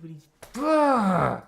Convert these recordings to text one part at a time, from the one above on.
Nobody's... Ugh!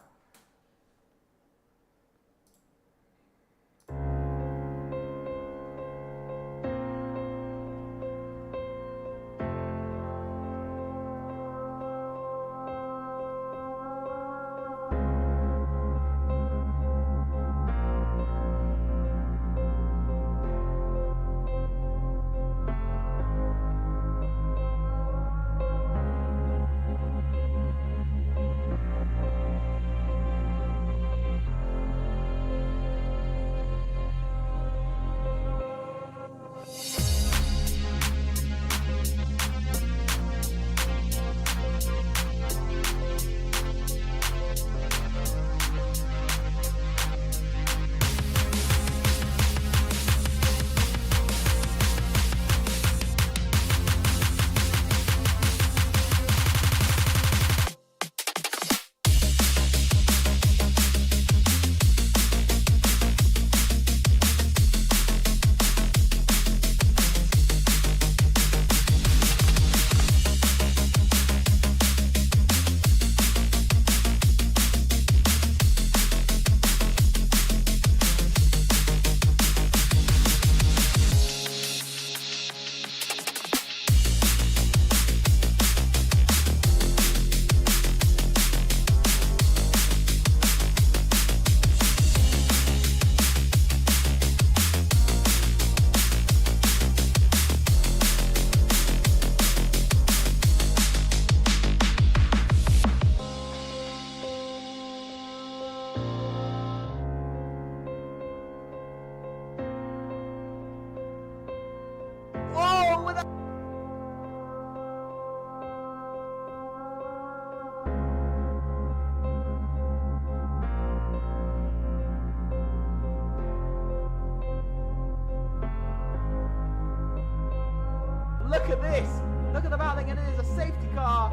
Look at this! Look at the battling, and it is a safety car!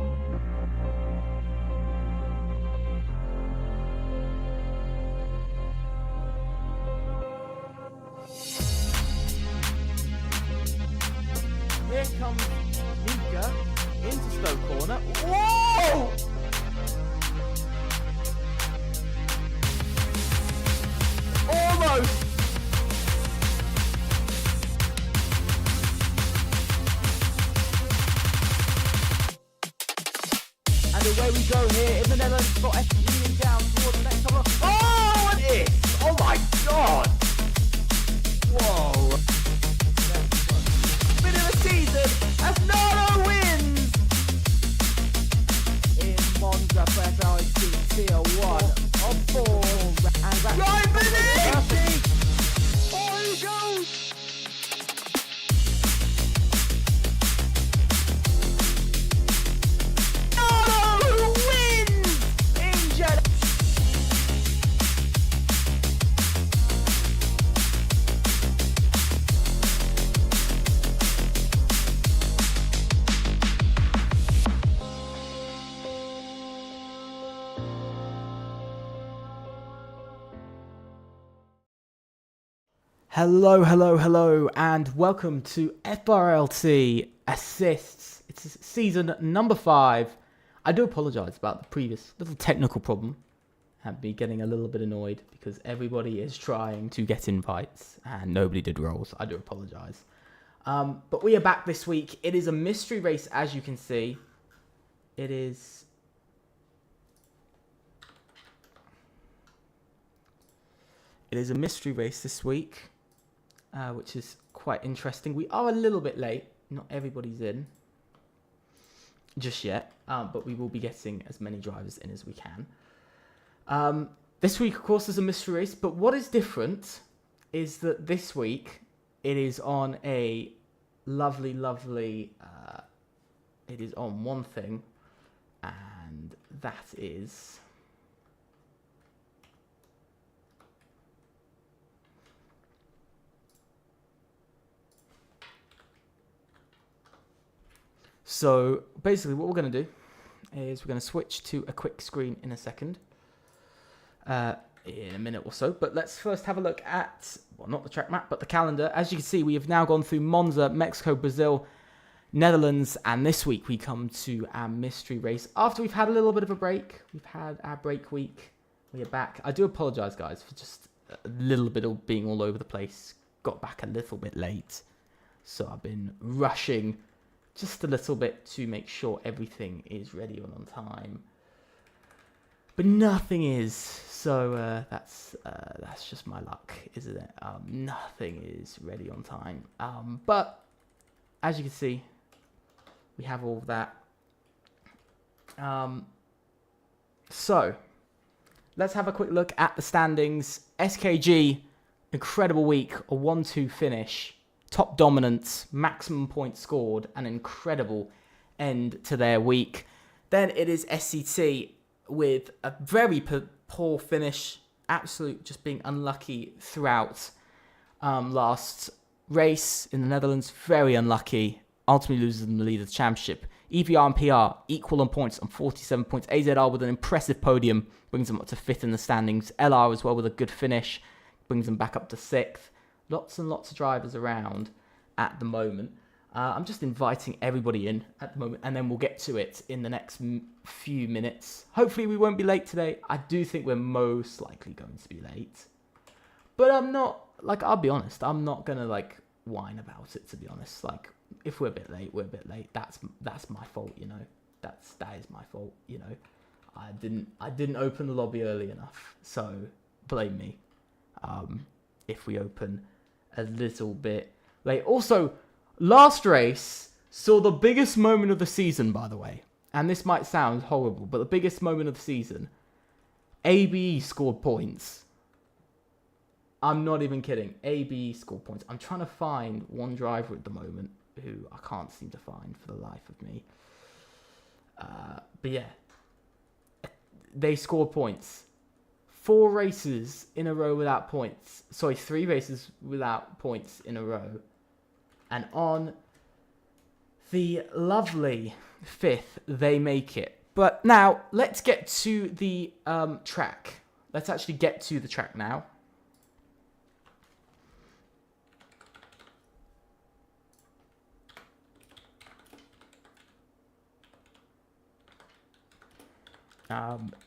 Here comes Nika into slow corner. Whoa! Almost! And away we go here in the Netherlands for F1 down towards the next couple of... Oh, it is! Oh my god! Whoa! Bit of a season as Nano wins! In Monza for FRLT Tier 1 on 4. And that's... Right, Benny! Oh, he goes! Hello, hello, hello, and welcome to FRLT Assists. It's season number 5. I do apologise about the previous little technical problem and me getting a little bit annoyed because everybody is trying to get invites and nobody did rolls. I do apologise. But we are back this week. It is a mystery race, as you can see. It is... It is a mystery race this week. Which is quite interesting. We are a little bit late. Not everybody's in just yet, but we will be getting as many drivers in as we can. This week, of course, is a mystery race, but what is different is that this week it is on a lovely, lovely... it is on one thing, and that is... So basically what we're going to do is we're going to switch to a quick screen in a second, in a minute or so. But let's first have a look at, well, not the track map, but the calendar. As you can see, we have now gone through Monza, Mexico, Brazil, Netherlands, and this week we come to our mystery race after we've had a little bit of a break. We've had our break week. We are back. I do apologize, guys, for just a little bit of being all over the place. Got back a little bit late, so I've been rushing just a little bit to make sure everything is ready and on time. But nothing is, so that's just my luck, isn't it? Nothing is ready on time. But as you can see, we have all of that. So let's have a quick look at the standings. SKG, incredible week, a 1-2 finish, top dominance, maximum points scored, an incredible end to their week. Then it is SCT with a very poor finish, absolute just being unlucky throughout last race in the Netherlands, very unlucky, ultimately loses the lead of the championship. EPR and PR equal on points on 47 points. AZR with an impressive podium brings them up to 5th in the standings. LR as well with a good finish brings them back up to 6th. Lots and lots of drivers around at the moment. I'm just inviting everybody in at the moment, and then we'll get to it in the next few minutes. Hopefully we won't be late today. I do think we're most likely going to be late. But I'm not, like, I'll be honest, I'm not going to, like, whine about it, to be honest. Like, if we're a bit late, we're a bit late. That's my fault, you know. That is my fault, you know. I didn't open the lobby early enough, so blame me. If we open a little bit late. Also, last race saw the biggest moment of the season, by the way. And this might sound horrible, but the biggest moment of the season. ABE scored points. I'm not even kidding. ABE scored points. I'm trying to find one driver at the moment who I can't seem to find for the life of me. But yeah, they scored points. 4 races in a row without points. Sorry, 3 races without points in a row. And on the lovely 5th, they make it. But now, let's get to the track. Let's actually get to the track now.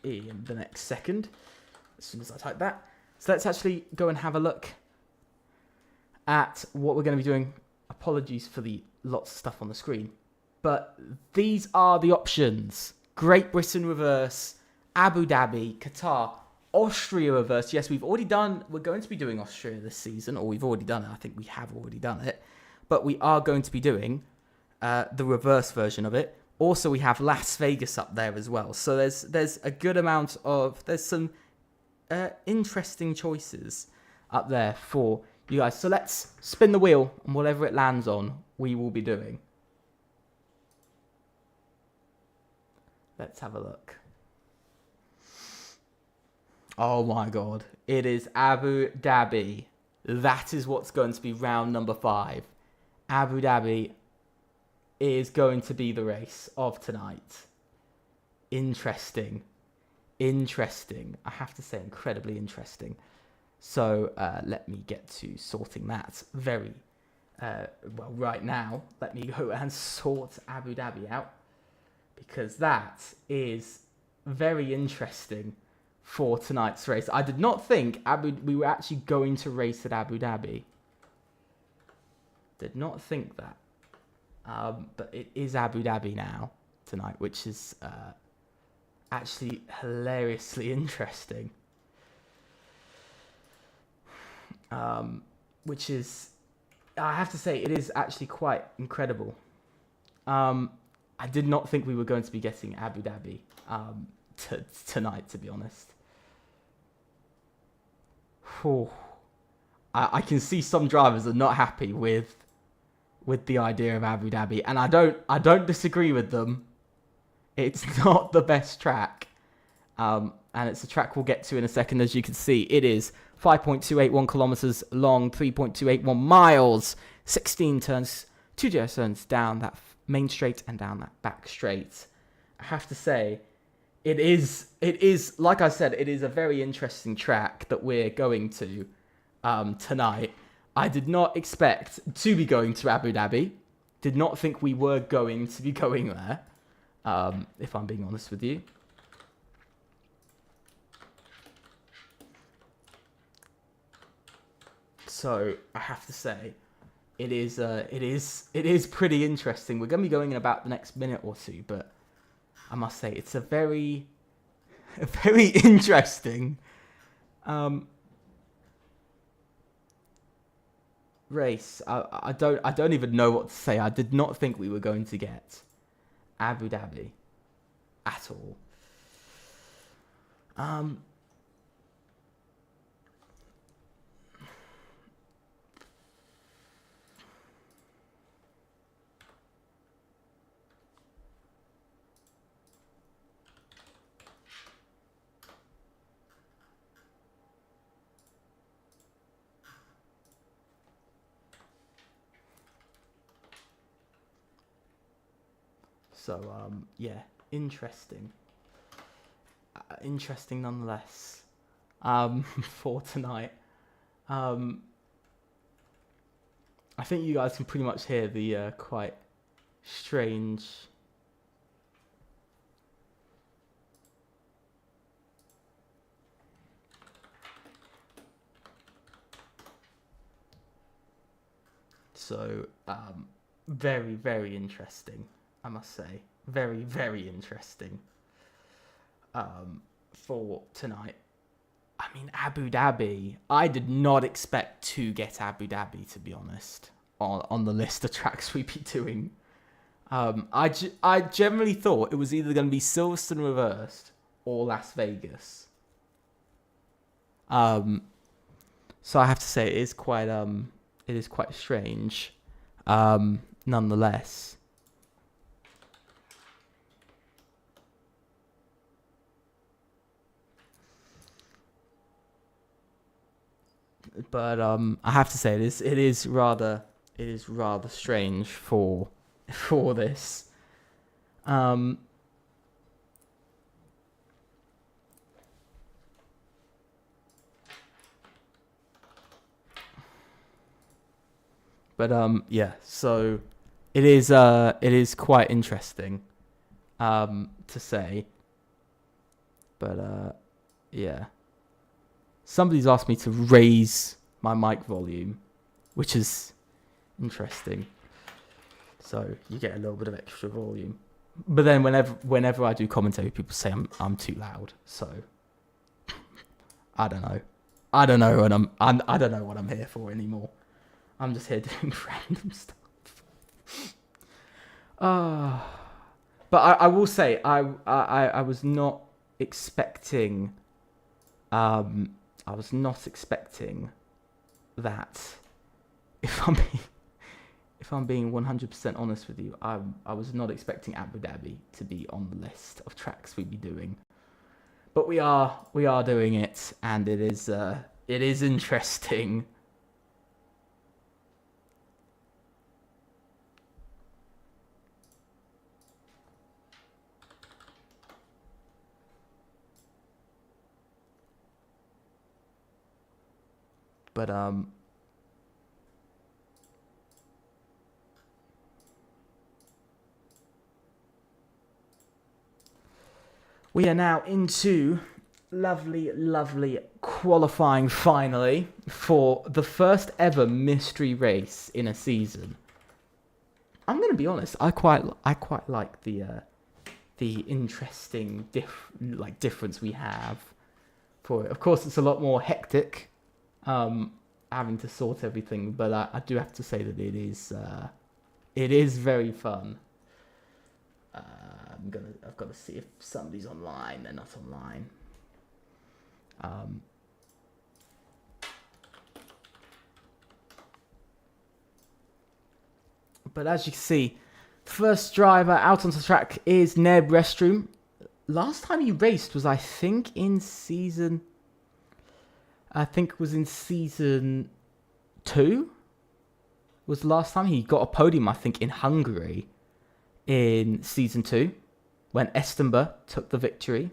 In the next second, as soon as I type that. So let's actually go and have a look at what we're going to be doing. Apologies for the lots of stuff on the screen, but these are the options. Great Britain reverse, Abu Dhabi, Qatar, Austria reverse. Yes, we're going to be doing Austria this season, or we've already done it. I think we have already done it, but we are going to be doing the reverse version of it. Also, we have Las Vegas up there as well. So there's a good amount of, there's some interesting choices up there for you guys. So let's spin the wheel, and whatever it lands on, we will be doing. Let's have a look. Oh my God. It is Abu Dhabi. That is what's going to be round number 5. Abu Dhabi is going to be the race of tonight. Interesting. I have to say, incredibly interesting. So let me get to sorting that very well right now. Let me go and sort Abu Dhabi out, because that is very interesting for tonight's race. I did not think we were actually going to race at Abu Dhabi. Did not think that. But it is Abu Dhabi now tonight, which is actually hilariously interesting. Which is, I have to say, it is actually quite incredible. I did not think we were going to be getting Abu Dhabi tonight, to be honest. Whew. I can see some drivers are not happy with the idea of Abu Dhabi, and I don't disagree with them. It's not the best track, and it's a track we'll get to in a second. As you can see, it is 5.281 kilometers long, 3.281 miles, 16 turns, 2 GS turns down that main straight and down that back straight. I have to say, it is like I said, it is a very interesting track that we're going to tonight. I did not expect to be going to Abu Dhabi, Did not think we were going to be going there, if I'm being honest with you. So I have to say, it is pretty interesting. We're going to be going in about the next minute or two, but I must say it's a very interesting race. I don't even know what to say. I did not think we were going to get Abu Dhabi at all. So, yeah, interesting. Interesting nonetheless, for tonight. I think you guys can pretty much hear the quite strange... So, very, very interesting, I must say. Very, very interesting for tonight. I mean, Abu Dhabi. I did not expect to get Abu Dhabi, to be honest, on the list of tracks we'd be doing. I generally thought it was either going to be Silverstone Reversed or Las Vegas. So I have to say it is quite strange, nonetheless. But I have to say it is rather strange for this. But yeah, so it is quite interesting to say. But yeah. Somebody's asked me to raise my mic volume, which is interesting. So you get a little bit of extra volume. But then whenever I do commentary, people say I'm too loud. So I don't know. I don't know what I'm here for anymore. I'm just here doing random stuff. But I will say I was not expecting. I was not expecting that. If I'm being 100% honest with you, I was not expecting Abu Dhabi to be on the list of tracks we'd be doing. But we are doing it, and it is interesting. But we are now into lovely qualifying finally for the first ever mystery race in a season. I'm going to be honest, I quite like the interesting difference we have for it. Of course, it's a lot more hectic, having to sort everything, but I do have to say that it is very fun. I've got to see if somebody's online. They're not online. But as you can see, first driver out onto the track is Neb Restroom. Last time he raced was, I think, in season 2. Was the last time he got a podium, I think, in Hungary in season 2, when Estenberg took the victory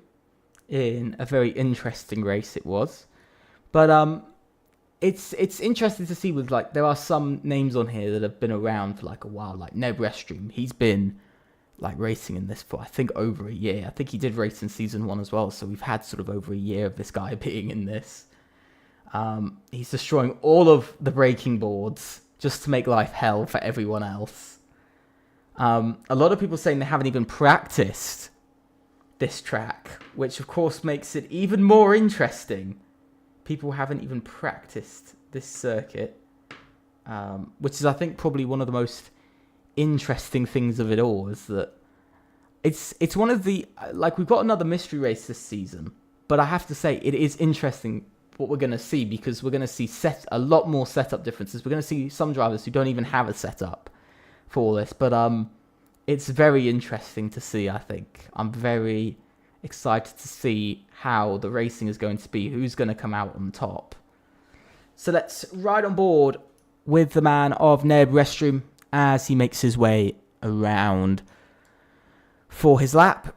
in a very interesting race it was. But it's interesting to see with, like, there are some names on here that have been around for like a while, like Neb Restream. He's been like racing in this for I think over a year. I think he did race in season 1 as well, so we've had sort of over a year of this guy being in this. He's destroying all of the braking boards just to make life hell for everyone else. A lot of people saying they haven't even practiced this track, which of course makes it even more interesting. People haven't even practiced this circuit, which is, I think, probably one of the most interesting things of it all, is that it's one of the, like, we've got another mystery race this season, but I have to say it is interesting what we're going to see, because we're going to see a lot more setup differences. We're going to see some drivers who don't even have a setup for all this, but it's very interesting to see. I think I'm very excited to see how the racing is going to be, who's going to come out on top. So let's ride on board with the man of Neb Restream as he makes his way around for his lap.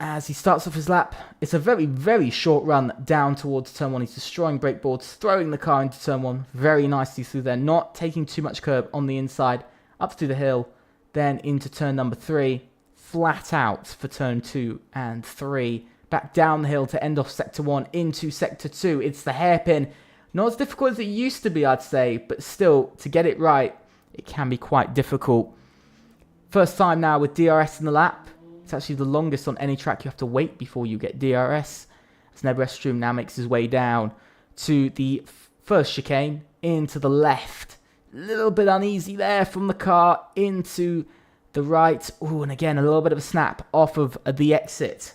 As he starts off his lap, it's a very, very short run down towards turn 1. He's destroying brake boards, throwing the car into turn 1 very nicely through there, not taking too much curb on the inside, up through the hill, then into turn number 3, flat out for turn 2 and 3, back down the hill to end off sector 1 into sector 2. It's the hairpin. Not as difficult as it used to be, I'd say, but still, to get it right, it can be quite difficult. First time now with DRS in the lap. It's actually the longest on any track. You have to wait before you get DRS. As Neb Restream now makes his way down to the first chicane, into the left. A little bit uneasy there from the car, into the right. Ooh, and again, a little bit of a snap off of the exit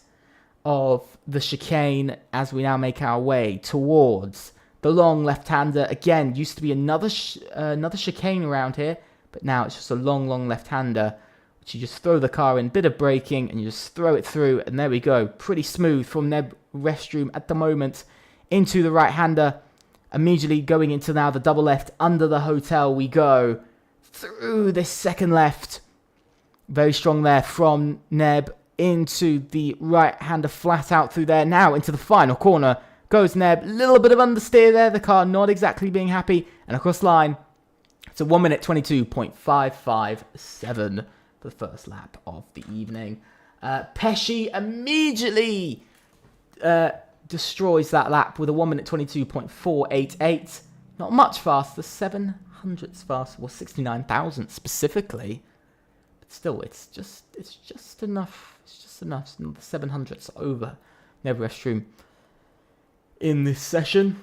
of the chicane as we now make our way towards the long left-hander. Again, used to be another chicane around here, but now it's just a long left-hander. You just throw the car in, bit of braking, and you just throw it through, and there we go. Pretty smooth from Neb Restream at the moment into the right-hander. Immediately going into now the double left under the hotel we go. Through this second left. Very strong there from Neb into the right-hander, flat out through there. Now into the final corner goes Neb. Little bit of understeer there. The car not exactly being happy. And across the line, it's a 1 minute 22.557. The first lap of the evening. Pesci immediately destroys that lap with a 1 minute 22.488. Not much faster, 700ths faster, well 69,000 specifically. But still, it's just enough. It's just enough. The 700ths over Neb Restream in this session.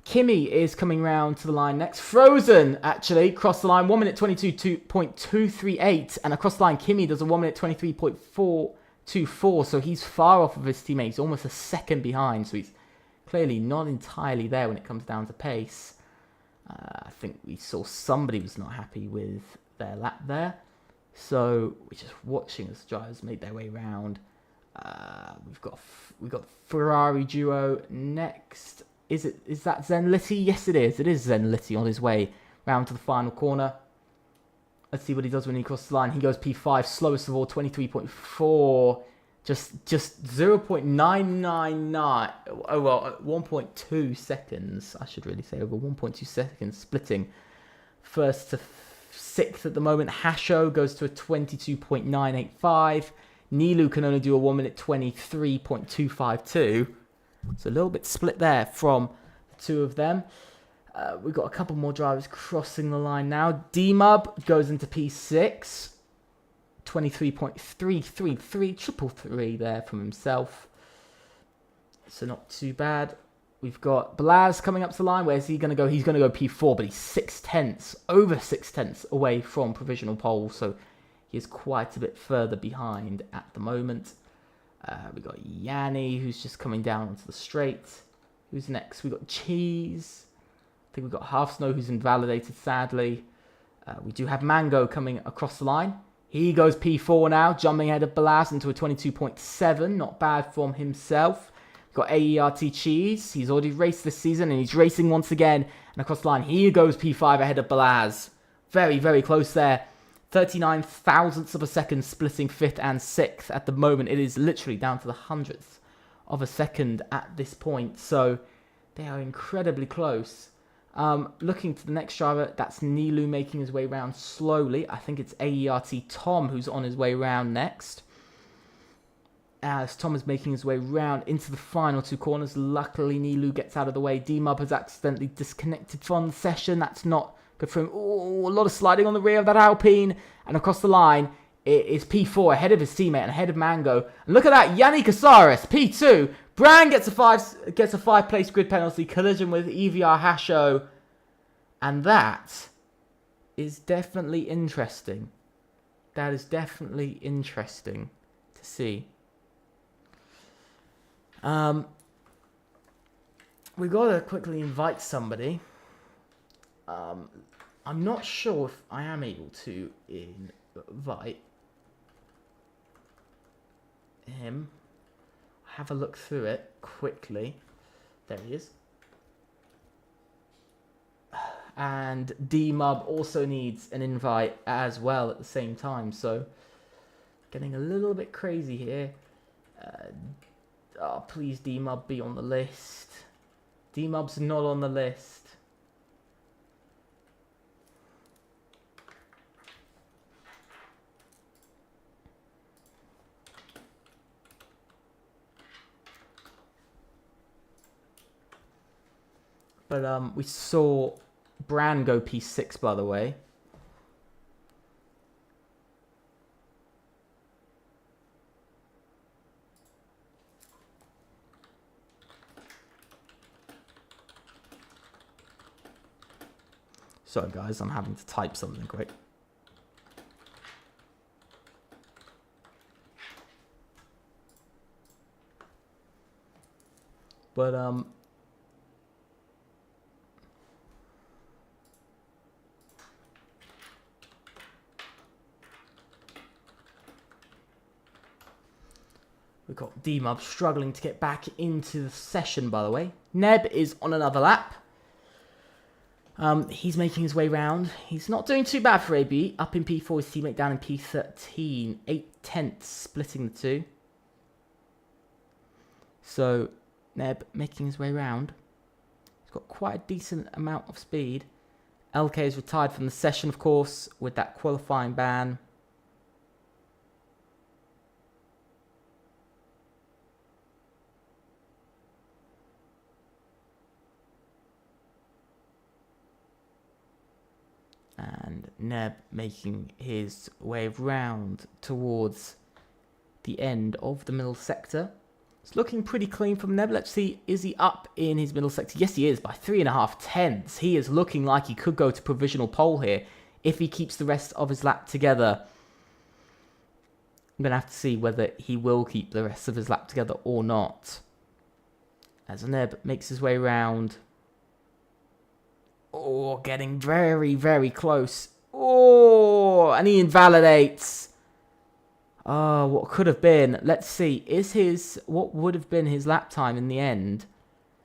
Kimi is coming round to the line next. Frozen, actually, across the line. 1 minute 22.238. And across the line, Kimi does a 1 minute 23.424. So he's far off of his teammates, almost a second behind. So he's clearly not entirely there when it comes down to pace. I think we saw somebody was not happy with their lap there. So we're just watching as drivers made their way round. We've got Ferrari duo next. Is that Zenlitti? Yes, it is. It is Zenlitti on his way round to the final corner. Let's see what he does when he crosses the line. He goes P5, slowest of all, 23.4. Just 0.999. Oh, well, 1.2 seconds. I should really say over 1.2 seconds, splitting first to sixth at the moment. Hasho goes to a 22.985. Nilu can only do a 1 minute 23.252. So a little bit split there from the two of them. We've got a couple more drivers crossing the line now. D-Mub goes into P6. 23.333. Triple three there from himself. So not too bad. We've got Blaz coming up to the line. Where's he going to go? He's going to go P4, but he's over 6/10 away from provisional pole. So he is quite a bit further behind at the moment. We've got Yanni, who's just coming down onto the straight. Who's next? We've got Cheese. I think we've got Half Snow, who's invalidated, sadly. We do have Mango coming across the line. He goes P4 now, jumping ahead of Balaz into a 22.7. Not bad from himself. We've got AERT Cheese. He's already raced this season, and he's racing once again. And across the line, he goes P5 ahead of Balaz. Very, very close there. 39 thousandths of a second, splitting 5th and 6th at the moment. It is literally down to the 100th of a second at this point. So They are incredibly close. Looking to the next driver, that's Nilu making his way round slowly. I think it's AERT Tom who's on his way round next. As Tom is making his way round into the final two corners, luckily Nilu gets out of the way. D-Mub has accidentally disconnected from the session. That's not good for him. Oh, a lot of sliding on the rear of that Alpine. And across the line, it is P4 ahead of his teammate and ahead of Mango. And look at that, Yannick Casares, P2. Brand gets a five-place grid penalty, collision with EVR Hasho. And that is definitely interesting. That is definitely interesting to see. We gotta quickly invite somebody. I'm not sure if I am able to invite him. Have a look through it quickly. There he is. And D-Mub also needs an invite as well at the same time. So, getting a little bit crazy here. Oh, please D-Mub be on the list. D-Mub's not on the list. But we saw Bran go P6, by the way. Sorry guys, I'm having to type something quick. But we've got D-Mub struggling to get back into the session, by the way. Neb is on another lap. He's making his way round. He's not doing too bad for AB. Up in P4, his teammate down in P13. 8/10 splitting the two. So, Neb making his way round. He's got quite a decent amount of speed. LK is retired from the session, of course, with that qualifying ban. And Neb making his way round towards the end of the middle sector. It's looking pretty clean from Neb. Let's see, is he up in his middle sector? Yes, he is, by 3.5 tenths. He is looking like he could go to provisional pole here if he keeps the rest of his lap together. I'm going to have to see whether he will keep the rest of his lap together or not. As Neb makes his way round. Oh, getting very, very close. Oh, and he invalidates. Oh, what could have been. Let's see. What would have been his lap time in the end?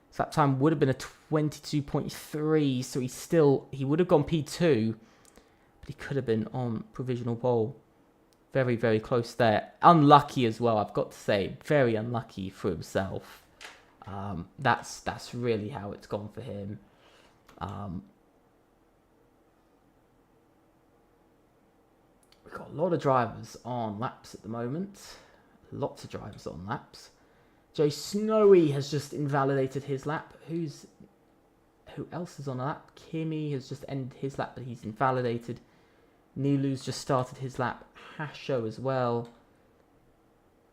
His lap time would have been a 22.3. So he would have gone P2. But he could have been on provisional pole. Very, very close there. Unlucky as well, I've got to say. Very unlucky for himself. That's really how it's gone for him. We've got a lot of drivers on laps at the moment. Lots of drivers on laps. Jay Snowy has just invalidated his lap. Who else is on a lap? Kimmy has just ended his lap, but he's invalidated. Nilu's just started his lap. Hasho as well.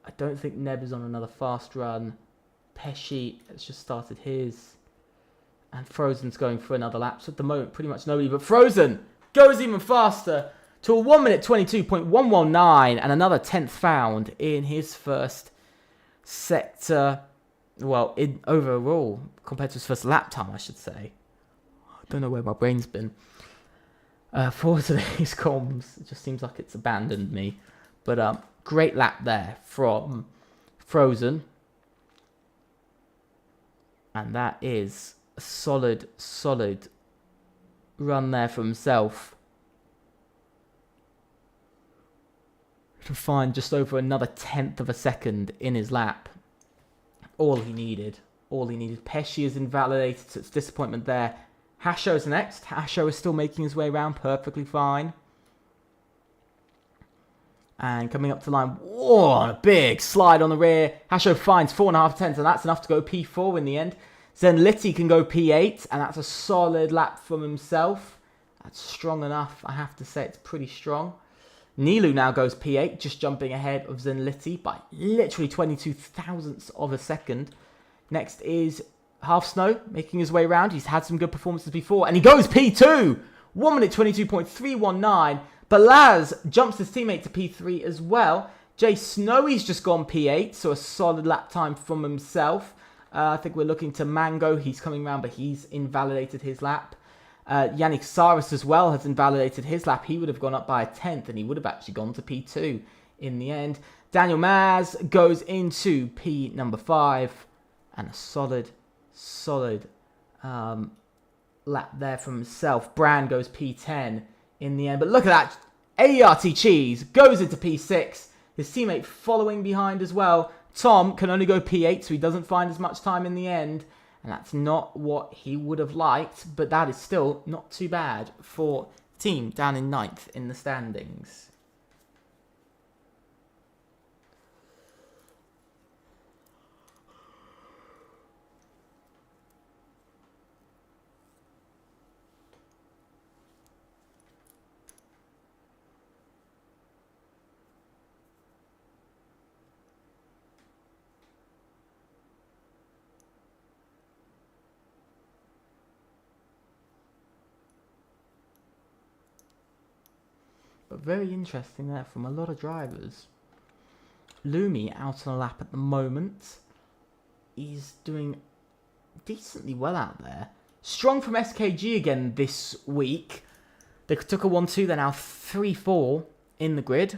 I don't think Neb is on another fast run. Pesci has just started his. And Frozen's going for another lap. So at the moment, pretty much nobody. But Frozen goes even faster to a 1 minute 22.119. And another 10th found in his first sector. Well, overall, compared to his first lap time, I should say. I don't know where my brain's been. For today's comms, it just seems like it's abandoned me. But great lap there from Frozen. And that is a solid run there for himself. To find just over another 10th of a second in his lap. All he needed. all he needed. Pesci is invalidated, so it's disappointment there. Hasho's next. Hasho is still making his way around perfectly fine. And coming up to line, whoa, a big slide on the rear. Hasho finds 4.5 tenths, and that's enough to go P4 in the end. Zenliti can go P8, and that's a solid lap from himself. That's strong enough, I have to say. It's pretty strong. Nilu now goes P8, just jumping ahead of Zenliti by literally 22 thousandths of a second. Next is Half Snow, making his way around. He's had some good performances before, and he goes P2! 1 minute 22.319. Balaz jumps his teammate to P3 as well. Jay Snowy's just gone P8, so a solid lap time from himself. I think we're looking to Mango. He's coming around, but he's invalidated his lap. Yannick Saris as well has invalidated his lap. He would have gone up by a tenth, and he would have actually gone to P2 in the end. Daniel Maz goes into P number 5, and a solid lap there from himself. Brand goes P10 in the end. But look at that. ART Cheese goes into P6. His teammate following behind as well. Tom can only go P8, so he doesn't find as much time in the end. And that's not what he would have liked. But that is still not too bad for team down in 9th in the standings. But very interesting there from a lot of drivers. Lumi out on a lap at the moment. He's doing decently well out there. Strong from SKG again this week. They took a 1-2. They're now 3-4 in the grid.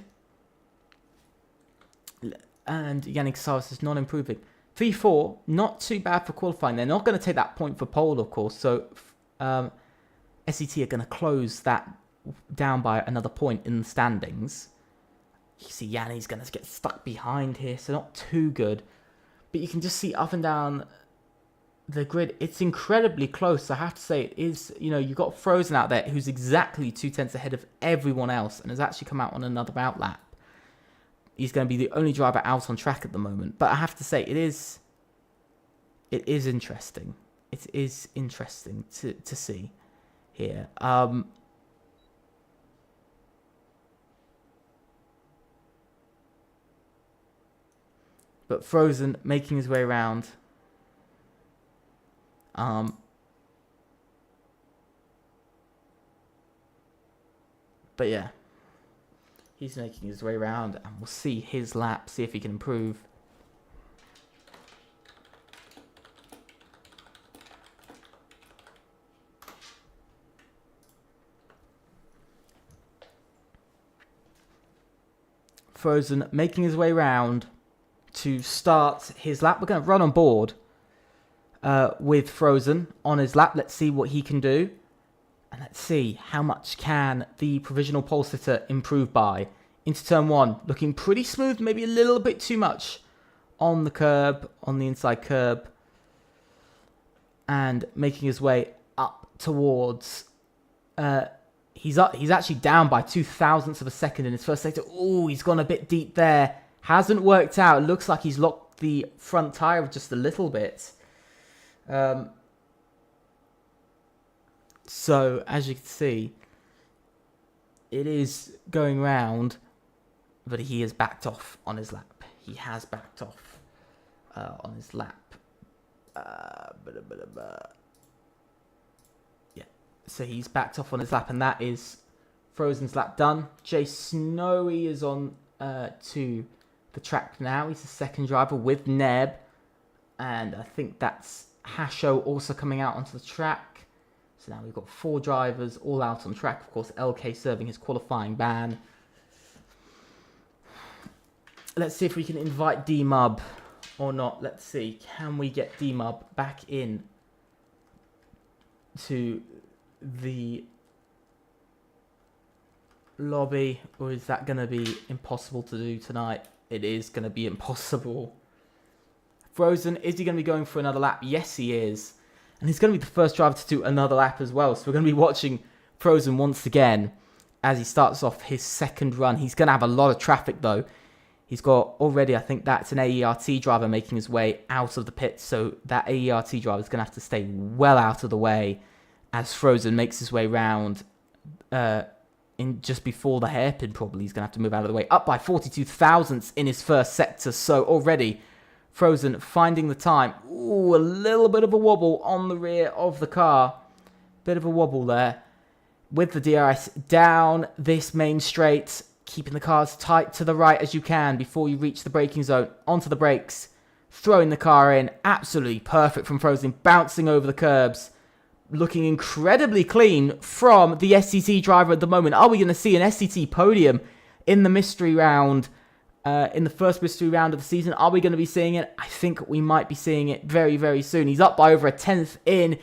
And Yannick Saris is not improving. 3-4, not too bad for qualifying. They're not going to take that point for pole, of course. So SET are going to close that down by another point in the standings. You see Yanni's going to get stuck behind here, so not too good. But you can just see up and down the grid, it's incredibly close. I have to say, it is, you know, you've got Frozen out there who's exactly 2 tenths ahead of everyone else and has actually come out on another outlap. He's going to be the only driver out on track at the moment. But I have to say, it is interesting. It is interesting to see here. But Frozen making his way around. But yeah, he's making his way around, and we'll see his lap, see if he can improve. Frozen making his way around to start his lap. We're going to run on board with Frozen on his lap. Let's see what he can do. And let's see how much can the provisional pole sitter improve by. Into turn 1. Looking pretty smooth. Maybe a little bit too much on the curb. On the inside curb. And making his way up towards... He's actually down by 2 thousandths of a second in his first sector. Oh, he's gone a bit deep there. Hasn't worked out. It looks like he's locked the front tyre just a little bit. So, as you can see, it is going round, but he has backed off on his lap. He has backed off on his lap. Yeah, so he's backed off on his lap, and that is Frozen's lap done. Jay Snowy is on to the track now. He's the second driver with Neb, and I think that's Hasho also coming out onto the track. So now we've got 4 drivers all out on track. Of course, LK serving his qualifying ban. Let's see if we can invite D-Mub or not. Let's see. Can we get D-Mub back in to the lobby? Or is that going to be impossible to do tonight? It is going to be impossible. Frozen, is he going to be going for another lap? Yes, he is. And he's going to be the first driver to do another lap as well. So we're going to be watching Frozen once again as he starts off his second run. He's going to have a lot of traffic, though. He's got already, I think that's an AERT driver making his way out of the pits. So that AERT driver is going to have to stay well out of the way as Frozen makes his way round in just before the hairpin, probably. He's going to have to move out of the way. Up by 42 thousandths in his first sector. So already Frozen finding the time. Ooh, a little bit of a wobble on the rear of the car. Bit of a wobble there. With the DRS down this main straight. Keeping the car as tight to the right as you can before you reach the braking zone. Onto the brakes. Throwing the car in. Absolutely perfect from Frozen. Bouncing over the curbs. Looking incredibly clean from the SCT driver at the moment. Are we going to see an SCT podium in the mystery round? In the first mystery round of the season, are we going to be seeing it? I think we might be seeing it very, very soon. He's up by over a tenth in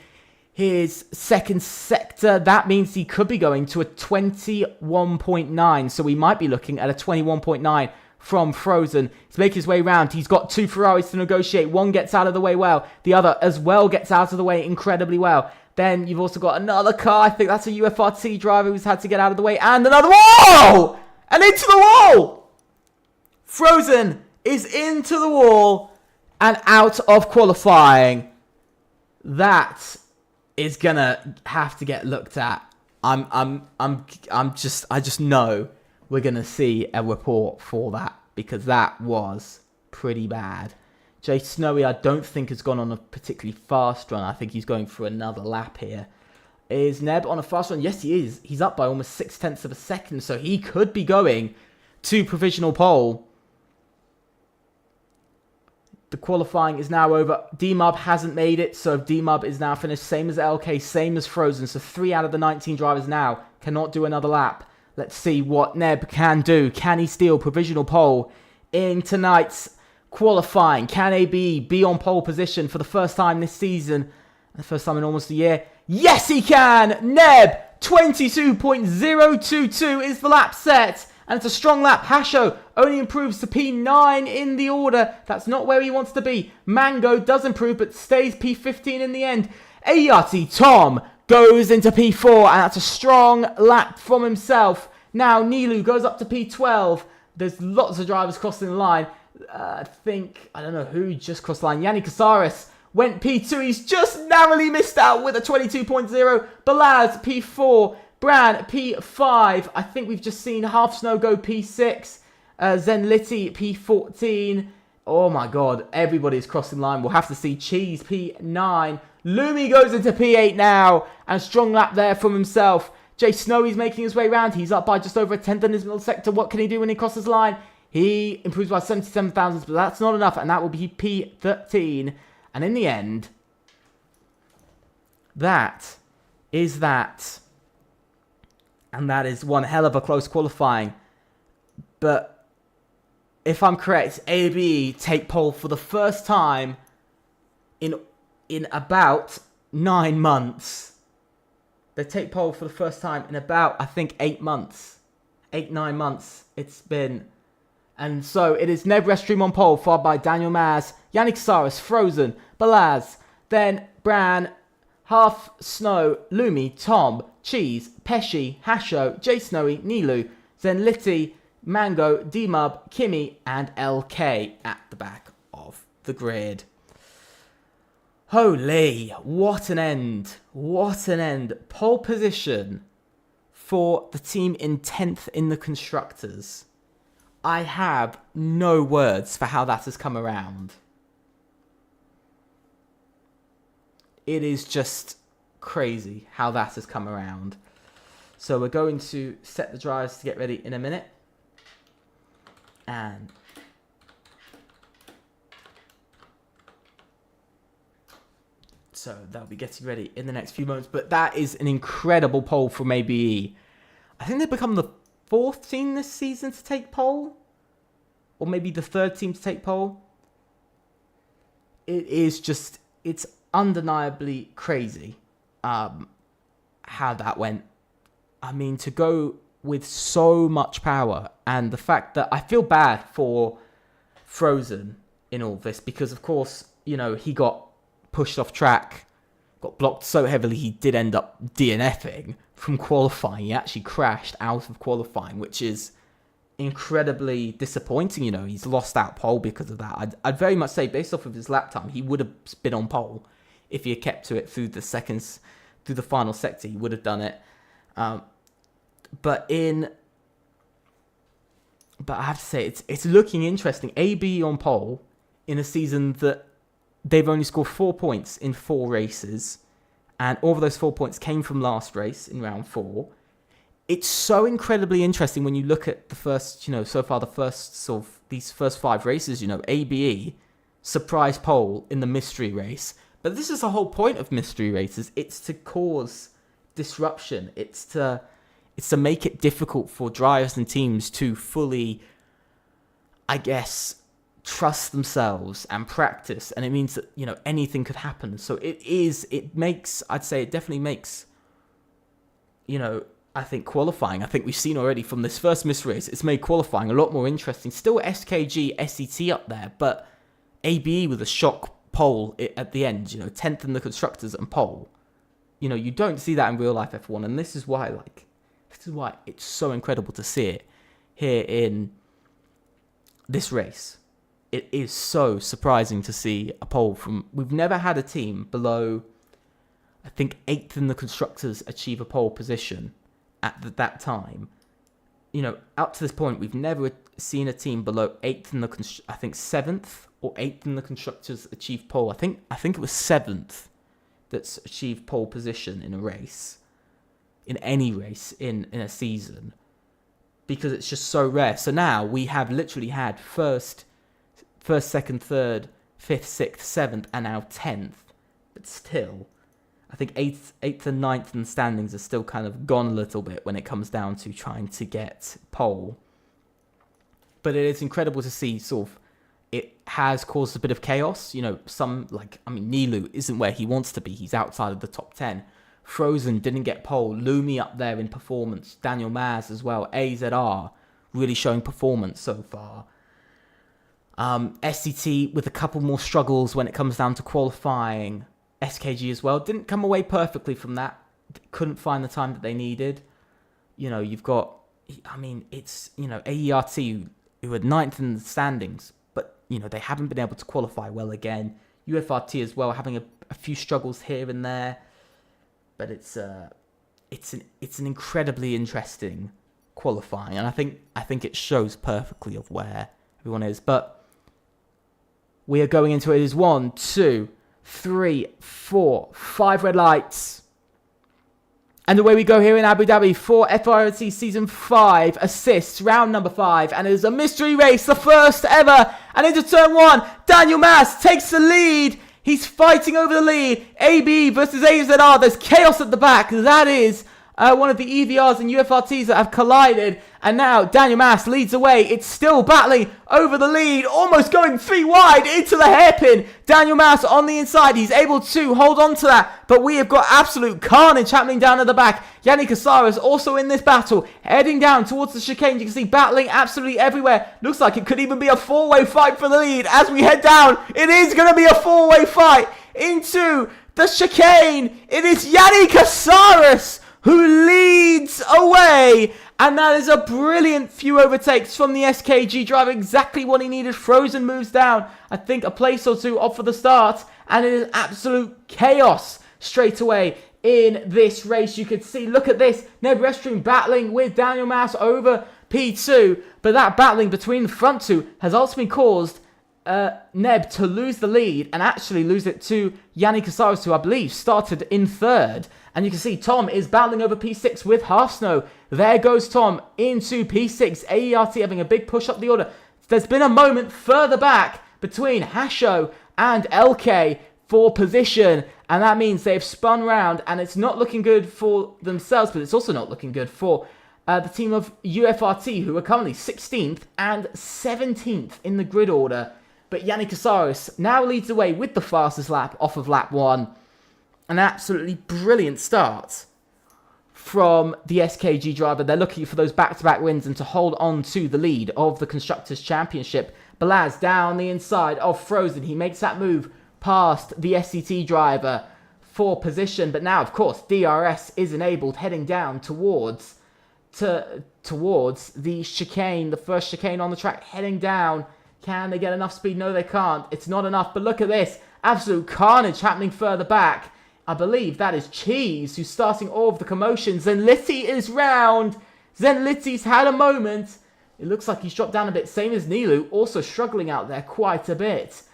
his second sector. That means he could be going to a 21.9. So we might be looking at a 21.9 from Frozen. He's making his way around. He's got two Ferraris to negotiate. One gets out of the way well. The other as well gets out of the way incredibly well. Then you've also got another car. I think that's a UFRT driver who's had to get out of the way. And another wall! And into the wall! Frozen is into the wall and out of qualifying. That is gonna have to get looked at. I just know we're gonna see a report for that because that was pretty bad. Jay Snowy, I don't think has gone on a particularly fast run. I think he's going for another lap here. Is Neb on a fast run? Yes, he is. He's up by almost 0.6 of a second, so he could be going to provisional pole. The qualifying is now over. D-Mub hasn't made it, so D-Mub is now finished. Same as LK, same as Frozen. So 3 out of the 19 drivers now cannot do another lap. Let's see what Neb can do. Can he steal provisional pole in tonight's qualifying? Can AB be on pole position for the first time this season? The first time in almost a year. Yes, he can! Neb, 22.022 is the lap set. And it's a strong lap. Hasho only improves to P9 in the order. That's not where he wants to be. Mango does improve, but stays P15 in the end. Ayati Tom goes into P4, and that's a strong lap from himself. Now Nilu goes up to P12. There's lots of drivers crossing the line. I don't know who just crossed the line. Yanni Casares went P2. He's just narrowly missed out with a 22.0. Balaz, P4. Bran, P5. I think we've just seen Half Snow go P6. Zenliti, P14. Oh my god, everybody's crossing line. We'll have to see Cheese, P9. Lumi goes into P8 now. And a strong lap there from himself. Jay Snowy's making his way around. He's up by just over a tenth in his middle sector. What can he do when he crosses the line? He improves by 77 thousandths, but that's not enough. And that will be P13. And in the end, that is that. And that is one hell of a close qualifying. But if I'm correct, AB take pole for the first time in about 9 months. They take pole for the first time in about, I think, 8 months. 9 months it's been. And so it is Neb Restream on pole, followed by Daniel Maz, Yannick Saris, Frozen, Balaz, then Bran, Half Snow, Lumi, Tom, Cheese, Pesci, Hasho, Jay Snowy, Nilu, Zenliti, Mango, D-Mub, Kimmy, and LK at the back of the grid. Holy, what an end. What an end. Pole position for the team in 10th in the Constructors. I have no words for how that has come around. It is just crazy how that has come around. So we're going to set the drivers to get ready in a minute. And so they'll be getting ready in the next few moments. But that is an incredible pole from ABE. I think they've become the 4th team this season to take pole. Or maybe the 3rd team to take pole. It is just, it's undeniably crazy how that went. I mean, to go with so much power, and the fact that I feel bad for Frozen in all this because, of course, you know, he got pushed off track, got blocked so heavily he did end up DNFing from qualifying. He actually crashed out of qualifying, which is incredibly disappointing. You know, he's lost out pole because of that. I'd very much say, based off of his lap time, he would have been on pole if he had kept to it through the final sector. He would have done it. But I have to say, it's looking interesting. AB on pole in a season that they've only scored 4 points in 4 races, and all of those 4 points came from last race in round 4. It's so incredibly interesting when you look at the first, you know, so far the first sort of these first 5 races. You know, ABE surprise pole in the mystery race, but this is the whole point of mystery races. It's to cause disruption. It's to make it difficult for drivers and teams to fully, I guess, trust themselves and practice. And it means that, you know, anything could happen. So it definitely makes, you know, I think qualifying, I think we've seen already from this first mystery race, it's made qualifying a lot more interesting. Still SKG, SET up there, but ABE with a shock pole at the end, you know, 10th in the constructors and pole. You know, you don't see that in real life F1, and this is why it's so incredible to see it here in this race. It is so surprising to see a pole from... We've never had a team below, I think, 8th in the constructors achieve a pole position at that time. You know, up to this point, we've never seen a team below 8th in the... I think 7th or 8th in the constructors achieve pole. I think it was 7th that's achieved pole position in a race. In any race in a season. Because it's just so rare. So now we have literally had first, second, third, 5th, 6th, 7th, and now 10th. But still, I think 8th and 9th in the standings are still kind of gone a little bit when it comes down to trying to get pole. But it is incredible to see sort of, it has caused a bit of chaos. You know, Nilu isn't where he wants to be. He's outside of the top 10. Frozen didn't get pole. Lumi up there in performance. Daniel Maz as well. AZR really showing performance so far. SCT with a couple more struggles when it comes down to qualifying. SKG as well. Didn't come away perfectly from that. Couldn't find the time that they needed. You know, you've got... I mean, it's, you know, AERT who are 9th in the standings. But, you know, they haven't been able to qualify well again. UFRT as well, having a few struggles here and there. But it's an incredibly interesting qualifying, and I think it shows perfectly of where everyone is. But we are going into it as 1, 2, 3, 4, 5 red lights, and away we go here in Abu Dhabi for FRLT Season 5 assists, round number 5, and it is a mystery race, the first ever. And into turn 1, Daniel Mas takes the lead. He's fighting over the lead. AB versus AZR. There's chaos at the back. That is one of the EVRs and UFRTs that have collided. And now Daniel Mas leads away. It's still battling over the lead. Almost going 3 wide into the hairpin. Daniel Mas on the inside. He's able to hold on to that. But we have got absolute carnage happening down at the back. Yannick Casares also in this battle. Heading down towards the chicane. You can see battling absolutely everywhere. Looks like it could even be a 4-way fight for the lead. As we head down, it is going to be a 4-way fight into the chicane. It is Yannick Casares who leads away. And that is a brilliant few overtakes from the SKG driver. Exactly what he needed. Frozen moves down, I think, a place or two off for the start. And it is absolute chaos straight away in this race. You could see, look at this. Neb Restream battling with Daniel Mas over P2. But that battling between the front two has ultimately caused Neb to lose the lead and actually lose it to Yannick Casares, who I believe started in 3rd. And you can see Tom is battling over P6 with Half Snow. There goes Tom into P6. AERT having a big push up the order. There's been a moment further back between Hasho and LK for position. And that means they've spun round. And it's not looking good for themselves, but it's also not looking good for the team of UFRT, who are currently 16th and 17th in the grid order. But Yannick Casares now leads the way with the fastest lap off of lap 1. An absolutely brilliant start from the SKG driver. They're looking for those back-to-back wins and to hold on to the lead of the Constructors' Championship. Balaz down the inside of Frozen. He makes that move past the SCT driver for position. But now, of course, DRS is enabled, heading down towards the chicane, the first chicane on the track, heading down. Can they get enough speed? No, they can't. It's not enough. But look at this. Absolute carnage happening further back. I believe that is Cheese who's starting all of the commotion. Zenlitty is round. Zenlitty's had a moment. It looks like he's dropped down a bit. Same as Nilu, also struggling out there quite a bit.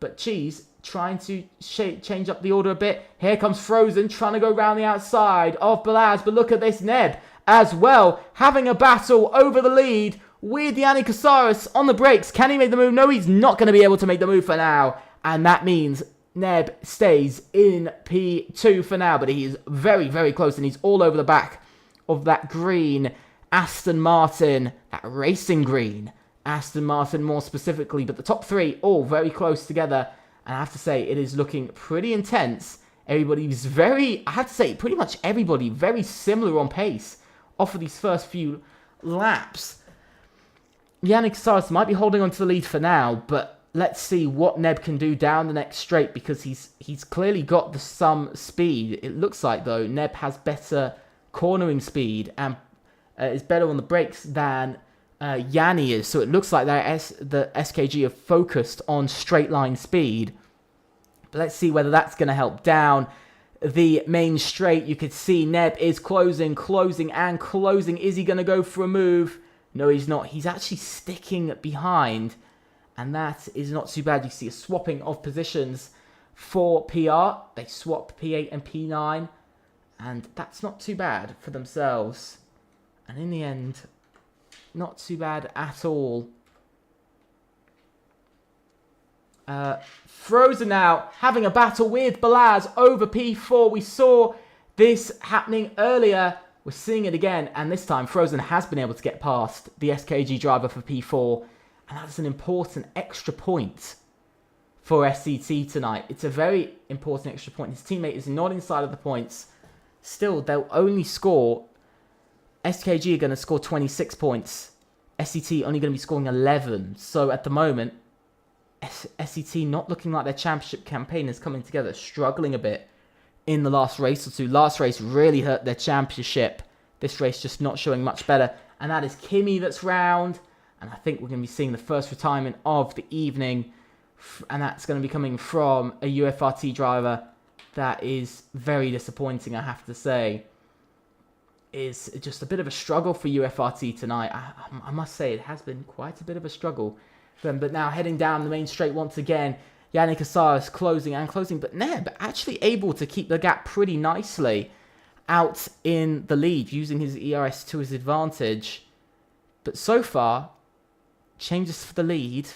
But Cheese trying to change up the order a bit. Here comes Frozen trying to go around the outside of Balaz. But look at this, Neb as well, having a battle over the lead with Yannick Casares on the brakes. Can he make the move? No, he's not going to be able to make the move for now. And that means Neb stays in P2 for now, but he is very, very close, and he's all over the back of that green Aston Martin, that racing green Aston Martin more specifically. But the top three all very close together, and I have to say it is looking pretty intense. Everybody's I have to say, pretty much everybody very similar on pace off of these first few laps. Yannick Casares might be holding on to the lead for now, but let's see what Neb can do down the next straight, because he's clearly got some speed. It looks like, though, Neb has better cornering speed and is better on the brakes than Yanni is. So it looks like the SKG have focused on straight line speed. But let's see whether that's going to help down the main straight. You could see Neb is closing. Is he going to go for a move? No, he's not. He's actually sticking behind. And that is not too bad. You see a swapping of positions for PR. They swap P8 and P9. And that's not too bad for themselves. And in the end, not too bad at all. Frozen now having a battle with Balaz over P4. We saw this happening earlier. We're seeing it again. And this time, Frozen has been able to get past the SKG driver for P4. And that's an important extra point for SCT tonight. It's a very important extra point. His teammate is not inside of the points. Still, they'll only score... SKG are going to score 26 points. SCT only going to be scoring 11. So at the moment, SCT not looking like their championship campaign is coming together. Struggling a bit in the last race or two. Last race really hurt their championship. This race just not showing much better. And that is Kimi that's round. And I think we're going to be seeing the first retirement of the evening. And that's going to be coming from a UFRT driver. That is very disappointing, I have to say. Is just a bit of a struggle for UFRT tonight. I must say it has been quite a bit of a struggle for them. But now heading down the main straight once again. Yannick Casares closing. But Neb actually able to keep the gap pretty nicely out in the lead. Using his ERS to his advantage. But so far... changes for the lead.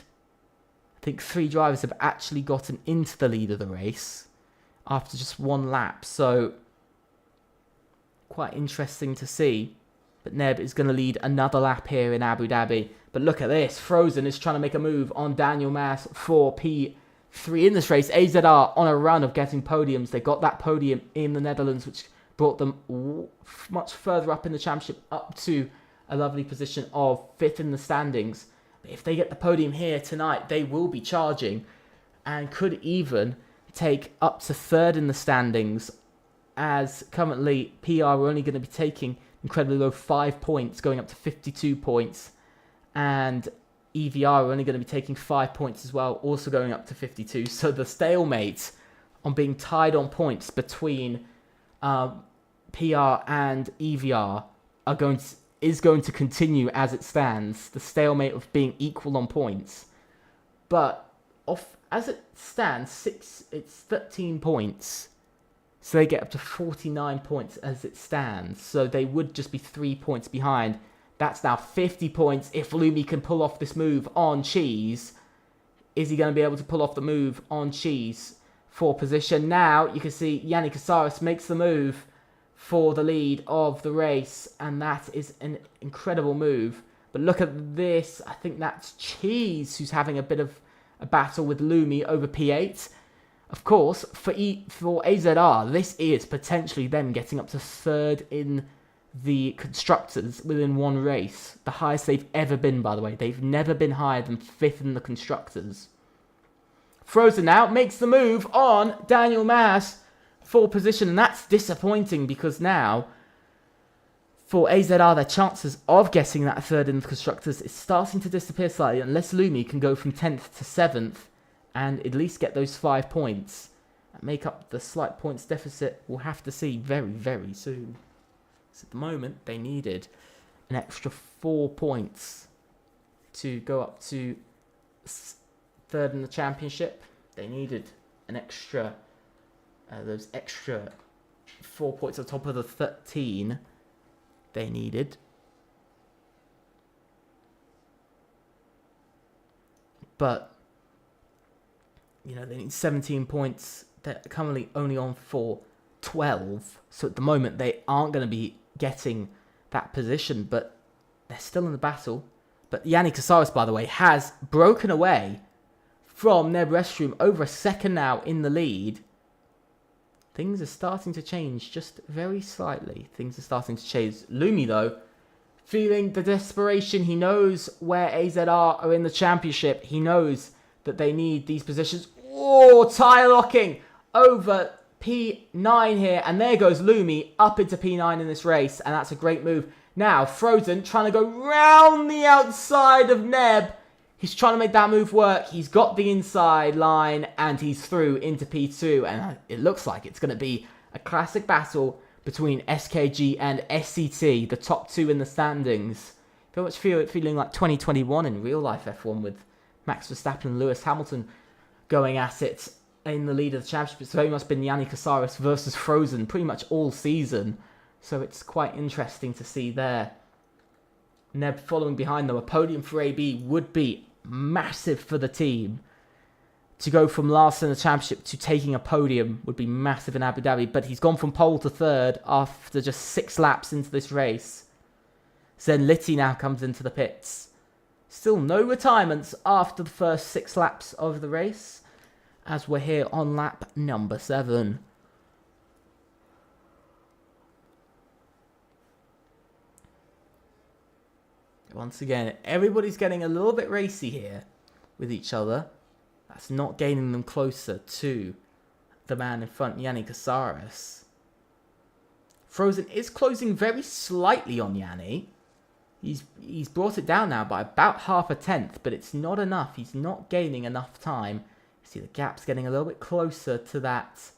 I think 3 drivers have actually gotten into the lead of the race after just 1 lap. So, quite interesting to see. But Neb is going to lead another lap here in Abu Dhabi. But look at this. Frozen is trying to make a move on Daniel Mas for P3 in this race. AZR on a run of getting podiums. They got that podium in the Netherlands, which brought them much further up in the championship, up to a lovely position of 5th in the standings. If they get the podium here tonight, they will be charging and could even take up to 3rd in the standings, as currently PR are only going to be taking incredibly low 5 points, going up to 52 points, and EVR are only going to be taking 5 points as well, also going up to 52. So the stalemate on being tied on points between PR and EVR is going to continue as it stands. The stalemate of being equal on points. But as it stands, it's 13 points. So they get up to 49 points as it stands. So they would just be 3 points behind. That's now 50 points if Lumi can pull off this move on Cheese. Is he going to be able to pull off the move on Cheese for position? Now you can see Yannick Casares makes the move for the lead of the race, and that is an incredible move. But look at this. I think that's Cheese who's having a bit of a battle with Lumi over P8. Of course, for AZR, this is potentially them getting up to 3rd in the constructors within one race. The highest they've ever been, by the way. They've never been higher than 5th in the constructors. Frozen now makes the move on Daniel Mas for position, and that's disappointing because now for AZR their chances of getting that 3rd in the constructors is starting to disappear slightly unless Lumi can go from 10th to 7th and at least get those 5 points and make up the slight points deficit. We'll have to see very, very soon. So at the moment they needed an extra 4 points to go up to 3rd in the championship. They needed an extra, those extra 4 points on top of the 13 they needed. But, you know, they need 17 points. They're currently only on for 12. So at the moment they aren't going to be getting that position, but they're still in the battle. But Yanni Casares, by the way, has broken away from Neb Restroom over a second now in the lead. Things are starting to change just very slightly. Things are starting to change. Lumi, though, feeling the desperation. He knows where AZR are in the championship. He knows that they need these positions. Oh, tyre locking over P9 here. And there goes Lumi up into P9 in this race. And that's a great move. Now, Frozen trying to go round the outside of Neb. He's trying to make that move work. He's got the inside line and he's through into P2. And it looks like it's going to be a classic battle between SKG and SCT, the top 2 in the standings. Very much feeling like 2021 in real life F1 with Max Verstappen and Lewis Hamilton going at it in the lead of the championship. It's very much been Yanni Casares versus Frozen pretty much all season. So it's quite interesting to see there. Neb following behind though. A podium for AB would be massive for the team. To go from last in the championship to taking a podium would be massive in Abu Dhabi. But he's gone from pole to 3rd after just 6 laps into this race. Zen Litti now comes into the pits. Still no retirements after the first 6 laps of the race, as we're here on lap number 7. Once again, everybody's getting a little bit racy here with each other. That's not gaining them closer to the man in front, Yanni Casares. Frozen is closing very slightly on Yanni. He's brought it down now by about half a tenth, but it's not enough. He's not gaining enough time. You see the gap's getting a little bit closer to that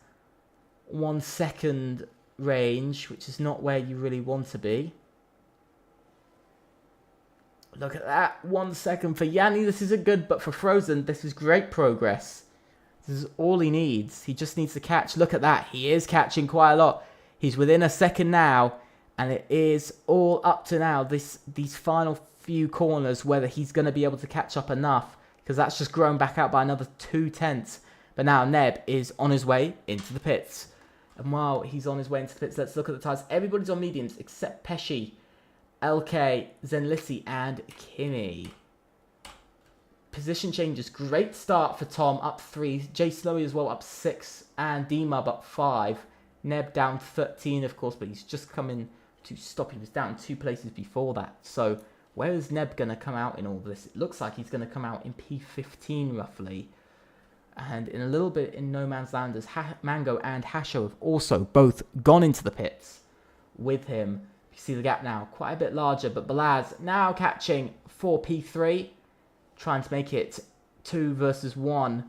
1 second range, which is not where you really want to be. Look at that, 1 second for Yanni. This isn't good, but for Frozen, this is great progress. This is all he needs. He just needs to catch. Look at that. He is catching quite a lot. He's within a second now, and it is all up to now these final few corners whether he's going to be able to catch up enough, because that's just grown back out by another 2 tenths. But now Neb is on his way into the pits. And while he's on his way into the pits, let's look at the tyres. Everybody's on mediums except Pesci, LK, Zenlissi, and Kimi. Position changes. Great start for Tom, up 3. Jay Snowy as well, up 6. And D-Mub up 5. Neb down 13, of course, but he's just come in to stop. He was down 2 places before that. So where is Neb going to come out in all this? It looks like he's going to come out in P15, roughly. And in a little bit in No Man's Land, as Mango and Hasho have also both gone into the pits with him. You see the gap now, quite a bit larger, but Balaz now catching for P3, trying to make it 2 versus 1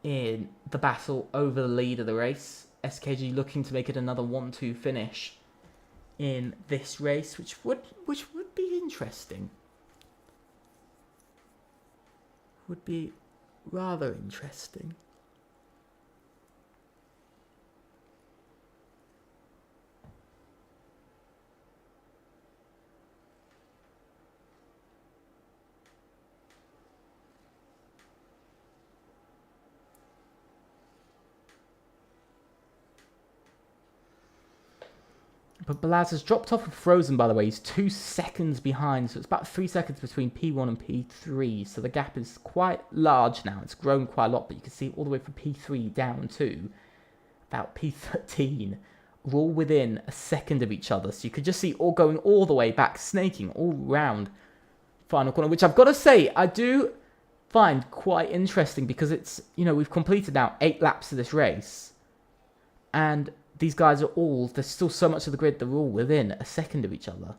in the battle over the lead of the race. SKG looking to make it another 1-2 finish in this race, which would be interesting. Would be rather interesting. But Balaz has dropped off of Frozen, by the way. He's 2 seconds behind, so it's about 3 seconds between P1 and P3. So the gap is quite large now. It's grown quite a lot, but you can see all the way from P3 down to about P13 are all within a second of each other. So you could just see all going all the way back, snaking all round final corner, which I've got to say, I do find quite interesting because it's, we've completed now 8 laps of this race. And these guys are all, there's still so much of the grid, they're all within a second of each other.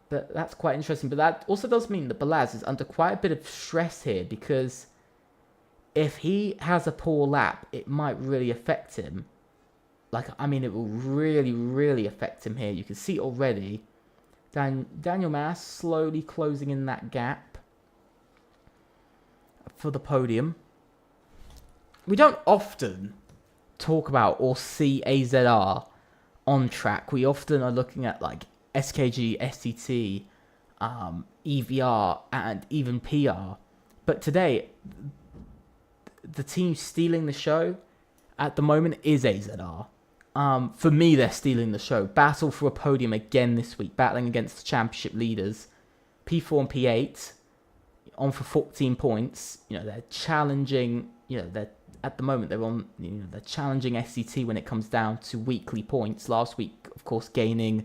But that's quite interesting. But that also does mean that Balaz is under quite a bit of stress here, because if he has a poor lap, it might really affect him. It will really, really affect him here. You can see already Daniel Mass slowly closing in that gap for the podium. We don't often talk about or see AZR on track. We often are looking at SKG, STT, EVR, and even PR. But today, the team stealing the show at the moment is AZR. For me, they're stealing the show. Battle for a podium again this week, battling against the championship leaders. P4 and P8 on for 14 points. They're challenging, at the moment they're on, they're challenging SCT when it comes down to weekly points. Last week, of course, gaining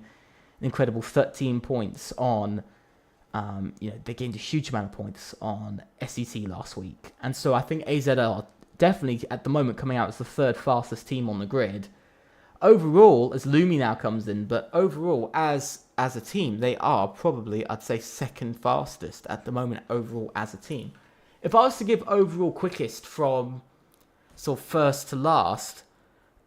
an incredible 13 points on, they gained a huge amount of points on SCT last week. And so I think AZR definitely at the moment coming out as the 3rd fastest team on the grid. Overall, as Lumi now comes in, but overall as a team, they are probably, I'd say, 2nd fastest at the moment overall as a team. If I was to give overall quickest from sort of first to last,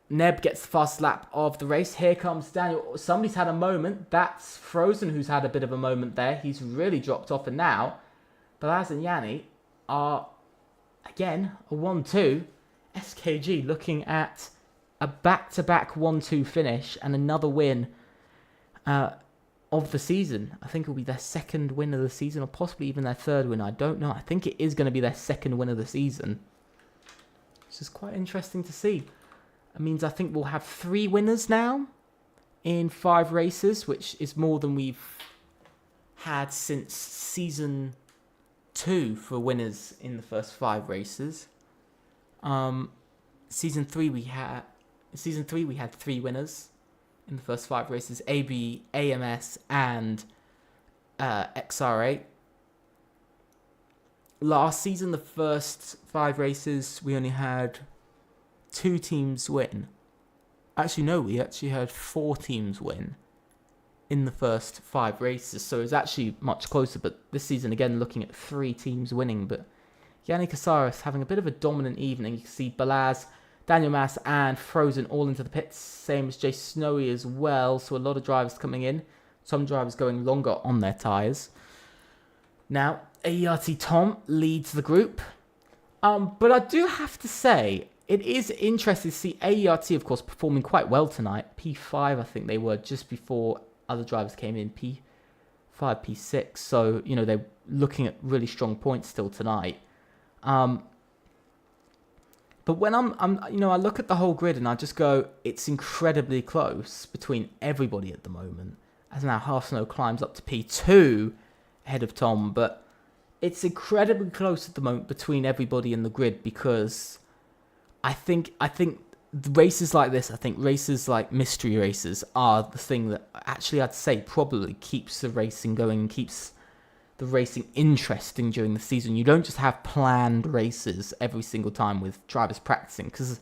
Neb gets the fastest lap of the race. Here comes Daniel. Somebody's had a moment. That's Frozen who's had a bit of a moment there. He's really dropped off. And now, Balaz and Yanni are, again, a 1-2. SKG looking at a back-to-back 1-2 finish and another win of the season. I think it'll be their 2nd win of the season, or possibly even their 3rd win. I don't know. I think it is going to be their 2nd win of the season. This is quite interesting to see. It means I think we'll have 3 winners now in 5 races, which is more than we've had since Season 2 for winners in the first 5 races. Season 3 we had 3 winners in the first 5 races: AB, AMS, and XR8. Last season, the first 5 races, we only had 2 teams win. Actually, no, we actually had 4 teams win in the first 5 races, so it was actually much closer. But this season, again, looking at 3 teams winning. But Yannick Casares having a bit of a dominant evening. You can see Balaz, Daniel Mass, and Frozen all into the pits. Same as Jay Snowy as well. So a lot of drivers coming in. Some drivers going longer on their tyres. Now, AERT Tom leads the group. But I do have to say, it is interesting to see AERT, of course, performing quite well tonight. P5, I think they were just before other drivers came in. P5, P6. So, they're looking at really strong points still tonight. But when I look at the whole grid and I just go, it's incredibly close between everybody at the moment. As now Half Snow climbs up to P2 ahead of Tom, but it's incredibly close at the moment between everybody in the grid, because I think races like this, I think races like mystery races are the thing that actually I'd say probably keeps the racing going and keeps the racing interesting during the season. You don't just have planned races every single time with drivers practicing, because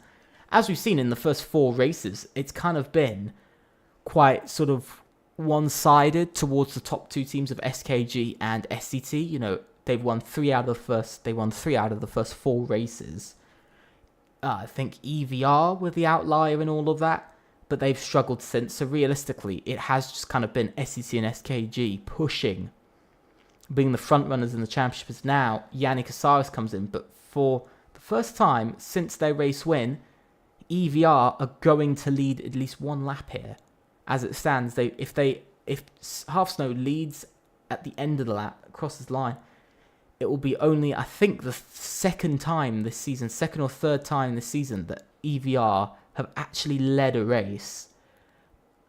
as we've seen in the first 4 races, it's kind of been quite sort of one-sided towards the top 2 teams of SKG and SCT. They've won 3 out of the first 4 races. I think EVR were the outlier in all of that, but they've struggled since. So realistically, it has just kind of been SCT and SKG pushing, being the front runners in the championships. Now Yannick Casares comes in, but for the first time since their race win, EVR are going to lead at least 1 lap here. As it stands, if Half Snow leads at the end of the lap, crosses the line, it will be only, I think, the 2nd time this season, 2nd or 3rd time this season that EVR have actually led a race.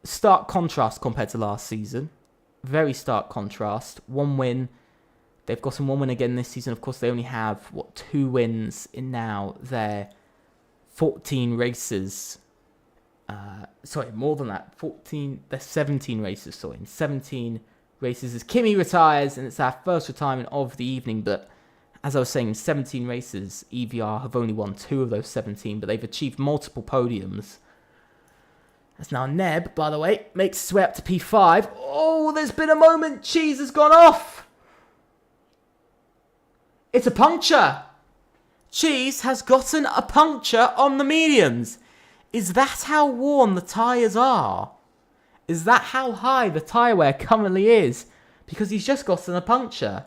Stark contrast compared to last season. Very stark contrast. 1 win. They've gotten 1 win again this season. Of course, they only have, 2 wins in now their 14 races Sorry, more than that. 14. There's 17 races. Sorry, in 17 races as Kimi retires, and it's our first retirement of the evening. But as I was saying, in 17 races, EVR have only won 2 of those 17, but they've achieved multiple podiums. That's now Neb, by the way, makes his way up to P5. Oh, there's been a moment. Cheese has gone off. It's a puncture. Cheese has gotten a puncture on the mediums. Is that how worn the tyres are? Is that how high the tyre wear currently is? Because he's just gotten a puncture.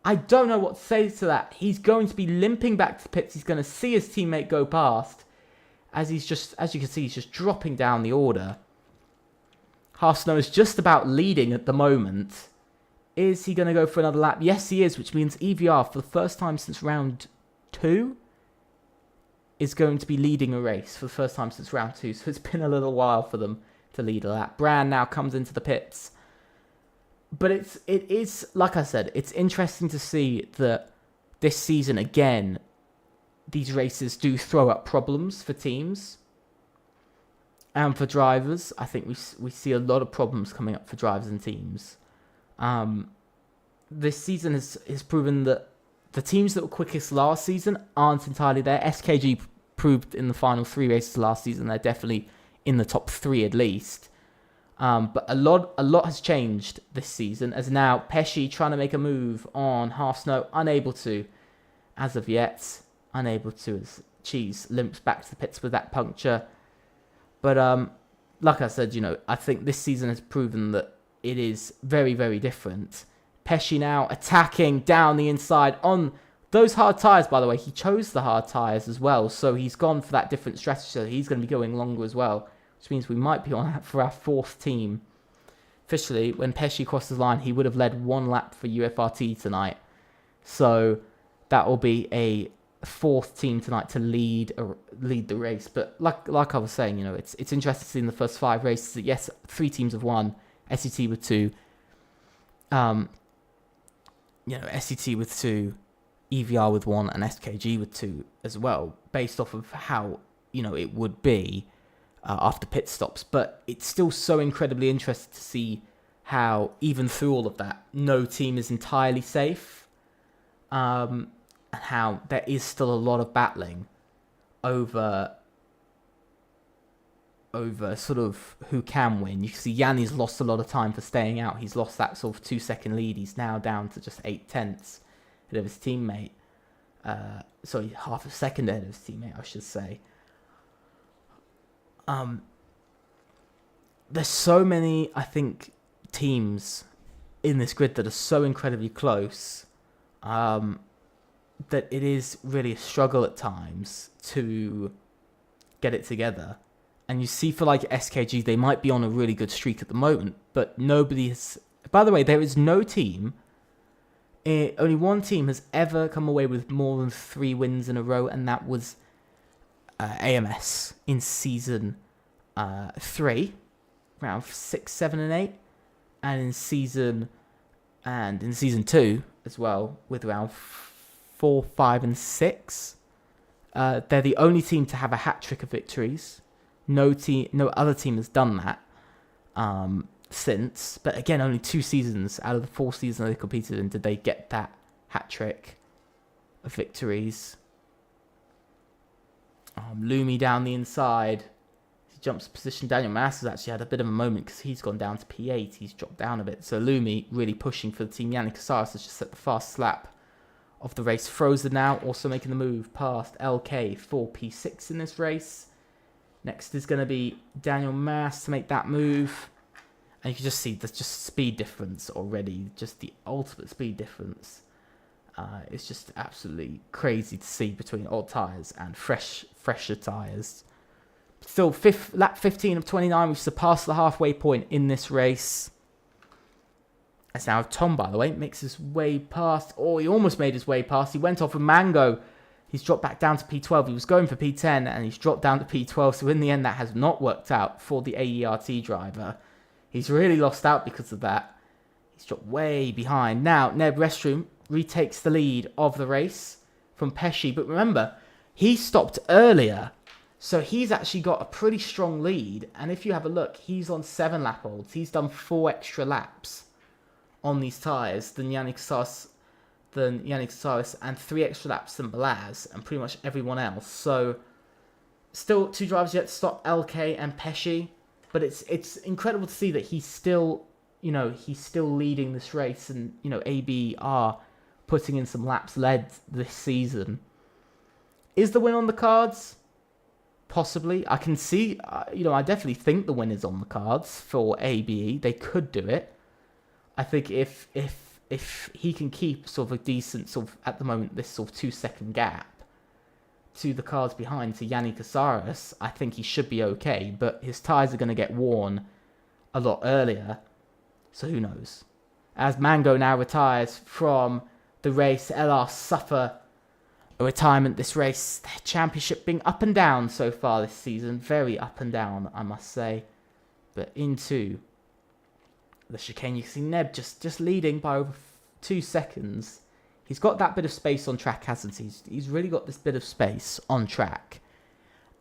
I don't know what to say to that. He's going to be limping back to the pits. He's going to see his teammate go past. As you can see, he's just dropping down the order. Harsnow is just about leading at the moment. Is he going to go for another lap? Yes, he is, which means EVR, for the first time since round 2, is going to be leading a race for the first time since round 2. So it's been a little while for them to lead a lap. Brand now comes into the pits. But it is, like I said, it's interesting to see that this season, again, these races do throw up problems for teams and for drivers. I think we see a lot of problems coming up for drivers and teams. This season has proven that the teams that were quickest last season aren't entirely there. SKG proved in the final 3 races last season they're definitely in the top 3 at least. But a lot has changed this season, as now Pesci trying to make a move on Harsnow, unable to as of yet. Unable to, as Cheese limps back to the pits with that puncture. But like I said, I think this season has proven that it is very, very different. Pesci now attacking down the inside on those hard tyres, by the way. He chose the hard tyres as well, so he's gone for that different strategy. So he's going to be going longer as well, which means we might be on for our 4th team. Officially, when Pesci crosses the line, he would have led 1 lap for UFRT tonight. So that will be a 4th team tonight to lead the race. But like I was saying, it's interesting to see in the first 5 races that yes, 3 teams have won, SET with 2, SET with 2, EVR with 1, and SKG with 2 as well, based off of how it would be after pit stops. But it's still so incredibly interesting to see how, even through all of that, no team is entirely safe. And how there is still a lot of battling over sort of who can win. You can see Yanni's lost a lot of time for staying out. He's lost that sort of 2-second lead. He's now down to just 0.8 ahead of his teammate. Sorry, half a second ahead of his teammate, I should say. There's so many, I think, teams in this grid that are so incredibly close. That it is really a struggle at times to get it together. And you see for like SKG, they might be on a really good streak at the moment, but nobody has... By the way, there is no team, only one team has ever come away with more than 3 wins in a row, and that was AMS in season 3, round 6, 7, and 8, and in season 2 as well, with round 4, 5, and 6. They're the only team to have a hat trick of victories. No other team has done that since. But again, only 2 seasons out of the 4 seasons they competed in did they get that hat trick of victories. Lumi down the inside. He jumps position. Daniel Masters actually had a bit of a moment because he's gone down to P8. He's dropped down a bit. So Lumi really pushing for the team. Yannick Casares has just set the fast lap of the race. Frozen now, also making the move past LK for P6 in this race. Next is going to be Daniel Mass to make that move. And you can just see there's just speed difference already. Just the ultimate speed difference. It's just absolutely crazy to see between old tyres and fresher tyres. Still, lap 15 of 29. We've surpassed the halfway point in this race. As now Tom, by the way, makes his way past. Oh, he almost made his way past. He went off with Mango. He's dropped back down to P12. He was going for P10 and he's dropped down to P12. So in the end, that has not worked out for the AERT driver. He's really lost out because of that. He's dropped way behind. Now, Neb Restroom retakes the lead of the race from Pesci. But remember, he stopped earlier. So he's actually got a pretty strong lead. And if you have a look, he's on 7 lap olds. He's done 4 extra laps on these tyres than Yannick Saris, and 3 extra laps than Balaz and pretty much everyone else. So still 2 drivers yet to stop, LK and Pesci. But it's incredible to see that he's still, he's still leading this race, and, AB are putting in some laps led this season. Is the win on the cards? Possibly. I can see, I definitely think the win is on the cards for ABE. They could do it. I think if he can keep sort of a decent at the moment, this sort of 2-second gap to the cars behind, to Yannick Casares, I think he should be okay, but his tyres are going to get worn a lot earlier, so who knows. As Mango now retires from the race, LR suffer a retirement this race. Their championship being up and down so far this season, very up and down, I must say. But into the chicane, you can see Neb just leading by over 2 seconds. He's got that bit of space on track, hasn't he? He's really got this bit of space on track.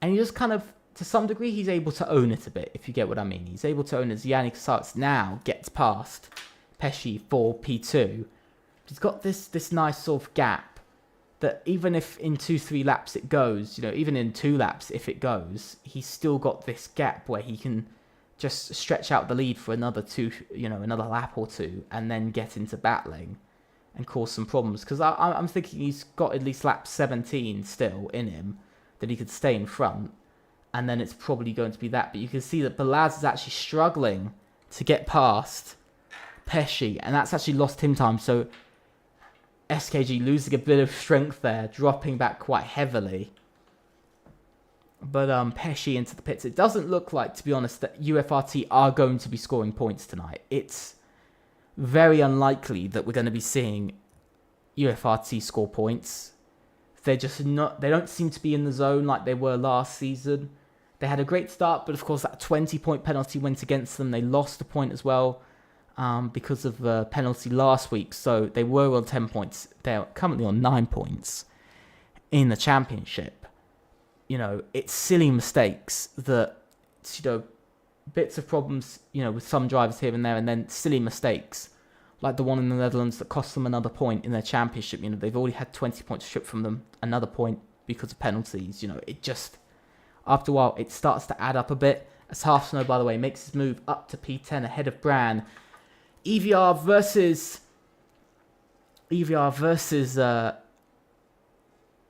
And he just kind of, to some degree, he's able to own it a bit, if you get what I mean. He's able to own it as Yannick Casares now gets past Pesci for P2. He's got this nice sort of gap that even if in 2-3 laps it goes, even in 2 laps if it goes, he's still got this gap where he can just stretch out the lead for another another lap or 2, and then get into battling and cause some problems. Because I'm thinking he's got at least lap 17 still in him that he could stay in front, and then it's probably going to be that. But you can see that Balaz is actually struggling to get past Pesci, and that's actually lost him time. So SKG losing a bit of strength there, dropping back quite heavily. But Pesci into the pits. It doesn't look like, to be honest, that UFRT are going to be scoring points tonight. It's very unlikely that we're going to be seeing UFRT score points. They're just not. They don't seem to be in the zone like they were last season. They had a great start, but of course that 20-point penalty went against them. They lost a point as well because of the penalty last week. So they were on 10 points. They're currently on 9 points in the championship. It's silly mistakes that, bits of problems, with some drivers here and there, and then silly mistakes, like the one in the Netherlands that cost them another point in their championship. They've already had 20 points stripped from them, another point because of penalties. It just, after a while, it starts to add up a bit. As Half Snow, by the way, makes his move up to P10 ahead of Bran. EVR versus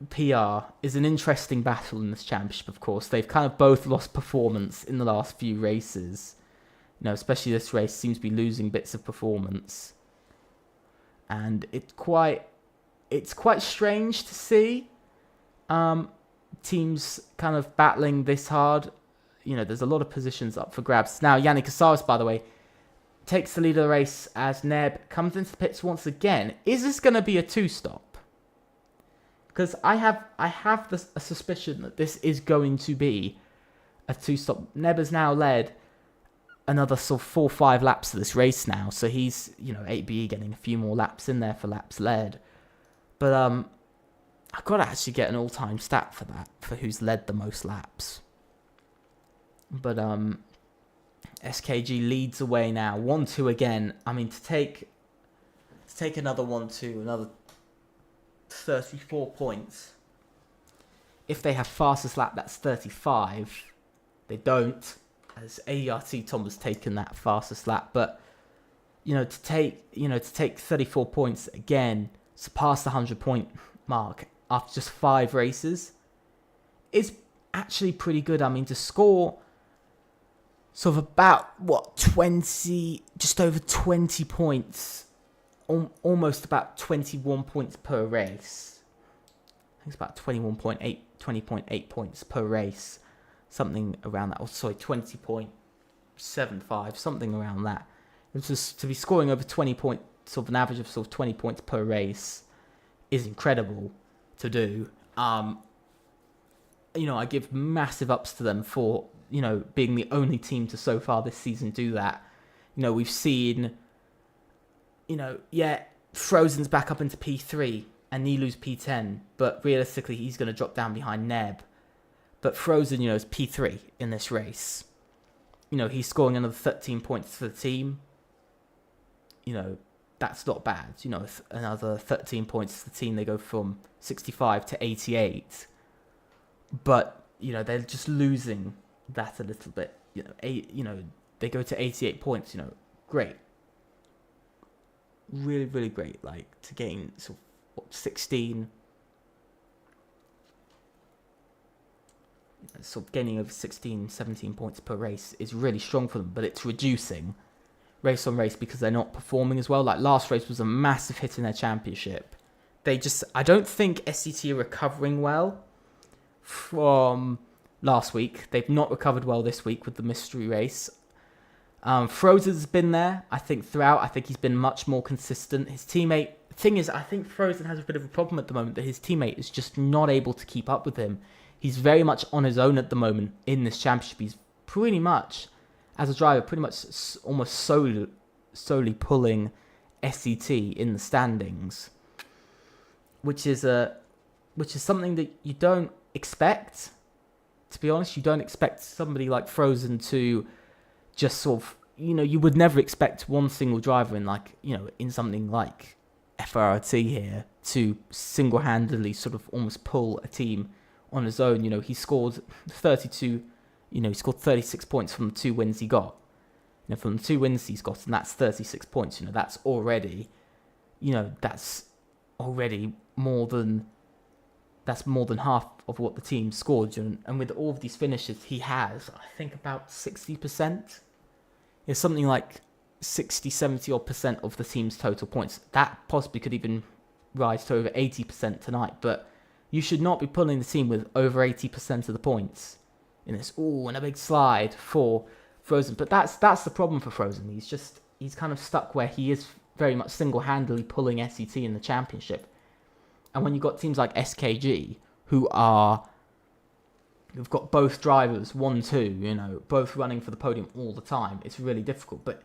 PR is an interesting battle in this championship, of course. They've kind of both lost performance in the last few races. Especially this race seems to be losing bits of performance. And it's quite strange to see teams kind of battling this hard. There's a lot of positions up for grabs. Now, Yannick Casares, by the way, takes the lead of the race as Neb comes into the pits once again. Is this going to be a 2-stop? Because I have a suspicion that this is going to be a 2-stop. Neb has now led another sort of 4 or 5 laps of this race now. So he's, 8BE getting a few more laps in there for laps led. But I've got to actually get an all-time stat for that, for who's led the most laps. But SKG leads away now. 1-2 again. I mean, to take another 1-2, another 34 points. If they have fastest lap, that's 35. They don't, as ART Tom has taken that fastest lap. But to take 34 points again, surpass the 100-point mark after just 5 races, is actually pretty good. I mean, to score sort of about 20, just over 20 points. Almost about 21 points per race. I think it's about 20.8 points per race. Something around that. 20.75, something around that. It's just to be scoring over 20 points, sort of an average of sort of 20 points per race, is incredible to do. I give massive ups to them for, being the only team to so far this season do that. We've seen, Frozen's back up into P3 and Nilu's P10, but realistically he's going to drop down behind Neb. But Frozen, is P3 in this race. He's scoring another 13 points for the team. That's not bad. Another 13 points for the team. They go from 65 to 88. But, they're just losing that a little bit. They go to 88 points, great. Really, really great. Like, to gain 16... gaining over 16, 17 points per race is really strong for them, but it's reducing race on race because they're not performing as well. Like, last race was a massive hit in their championship. I don't think SCT are recovering well from last week. They've not recovered well this week with the mystery race. Frozen's been there, I think, throughout. I think he's been much more consistent. His teammate... The thing is, I think Frozen has a bit of a problem at the moment that his teammate is just not able to keep up with him. He's very much on his own at the moment in this championship. He's pretty much, as a driver, almost solely pulling SCT in the standings, which is something that you don't expect. To be honest, you don't expect somebody like Frozen to just sort of, you would never expect one single driver in something like FRLT here to single-handedly sort of almost pull a team on his own. He scored 32, he scored 36 points from the 2 wins he got. From the 2 wins he's got, and that's 36 points. That's already, that's already more than half of what the team scored. And with all of these finishes, he has, I think, about 60%. It's something like 60, 70 odd percent of the team's total points. That possibly could even rise to over 80% tonight, but you should not be pulling the team with over 80% of the points in this. And a big slide for Frozen. But that's the problem for Frozen. He's kind of stuck where he is very much single-handedly pulling SCT in the championship. And when you've got teams like SKG, who've got both drivers, 1, 2, both running for the podium all the time, it's really difficult. But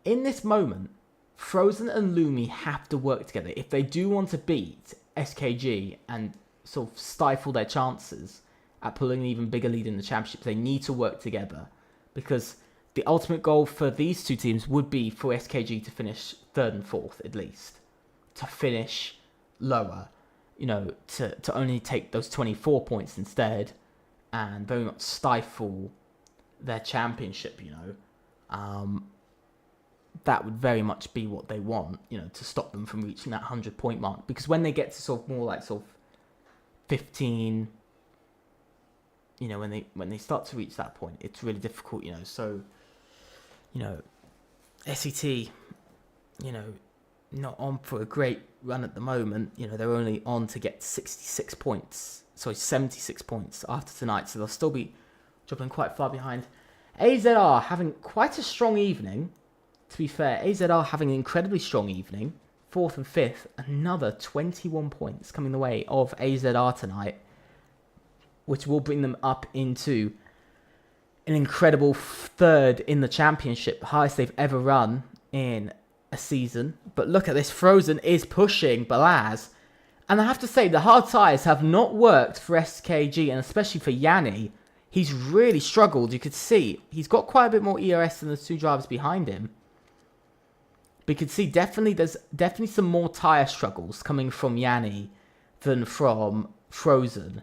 in this moment, Frozen and Lumi have to work together. If they do want to beat SKG and sort of stifle their chances at pulling an even bigger lead in the championship, they need to work together, because the ultimate goal for these two teams would be for SKG to finish 3rd and 4th at least, to finish lower, to only take those 24 points instead, and very much stifle their championship. That would very much be what they want, to stop them from reaching that 100-point mark, because when they get to sort of more like sort of 15, when they start to reach that point, it's really difficult, so, SCT, not on for a great run at the moment. They're only on to get 76 points after tonight, so they'll still be dropping quite far behind. AZR having quite a strong evening, to be fair. AZR having an incredibly strong evening, 4th and 5th, another 21 points coming the way of AZR tonight, which will bring them up into an incredible 3rd in the championship, the highest they've ever run in a season. But look at this, Frozen is pushing Balaz, and I have to say the hard tyres have not worked for SKG, and especially for Yanni. He's really struggled. You could see he's got quite a bit more ERS than the 2 drivers behind him. But you can see there's definitely some more tyre struggles coming from Yanni than from Frozen,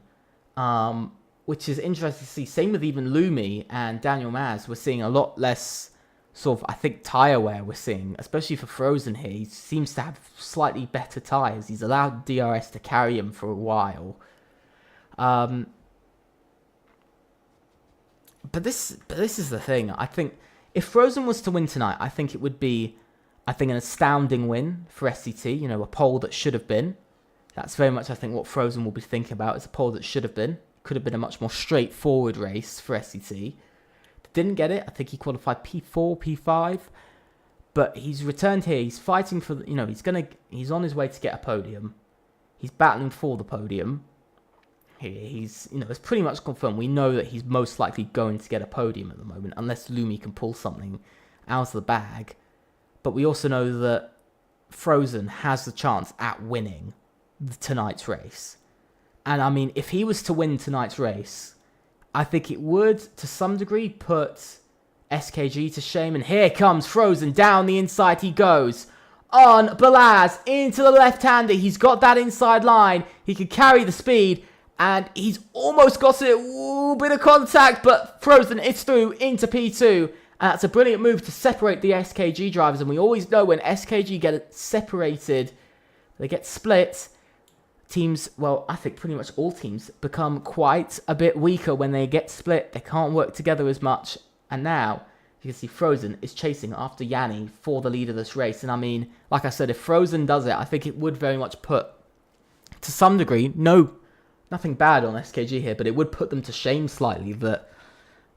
which is interesting to see. Same with even Lumi and Daniel Maz. We're seeing a lot less sort of, I think, tyre wear we're seeing, especially for Frozen here. He seems to have slightly better tyres. He's allowed DRS to carry him for a while. But this is the thing. I think if Frozen was to win tonight, I think it would be, an astounding win for SCT. A pole that should have been. That's very much, I think, what Frozen will be thinking about. It's a pole that should have been. Could have been a much more straightforward race for SCT. Didn't get it. I think he qualified P4, P5. But he's returned here. He's fighting for, he's on his way to get a podium. He's battling for the podium. He's, it's pretty much confirmed. We know that he's most likely going to get a podium at the moment, unless Lumi can pull something out of the bag. But we also know that Frozen has the chance at winning tonight's race. And I mean, if he was to win tonight's race, I think it would, to some degree, put SKG to shame. And here comes Frozen. Down the inside he goes. On Balaz, into the left-hander. He's got that inside line. He can carry the speed. And he's almost got it. Ooh, bit of contact. But Frozen is through into P2. And that's a brilliant move to separate the SKG drivers. And we always know when SKG get separated, they get split, teams, well, I think pretty much all teams become quite a bit weaker when they get split. They can't work together as much. And now, you can see Frozen is chasing after Yanni for the lead of this race. And I mean, like I said, if Frozen does it, I think it would very much put, to some degree, nothing bad on SKG here, but it would put them to shame slightly that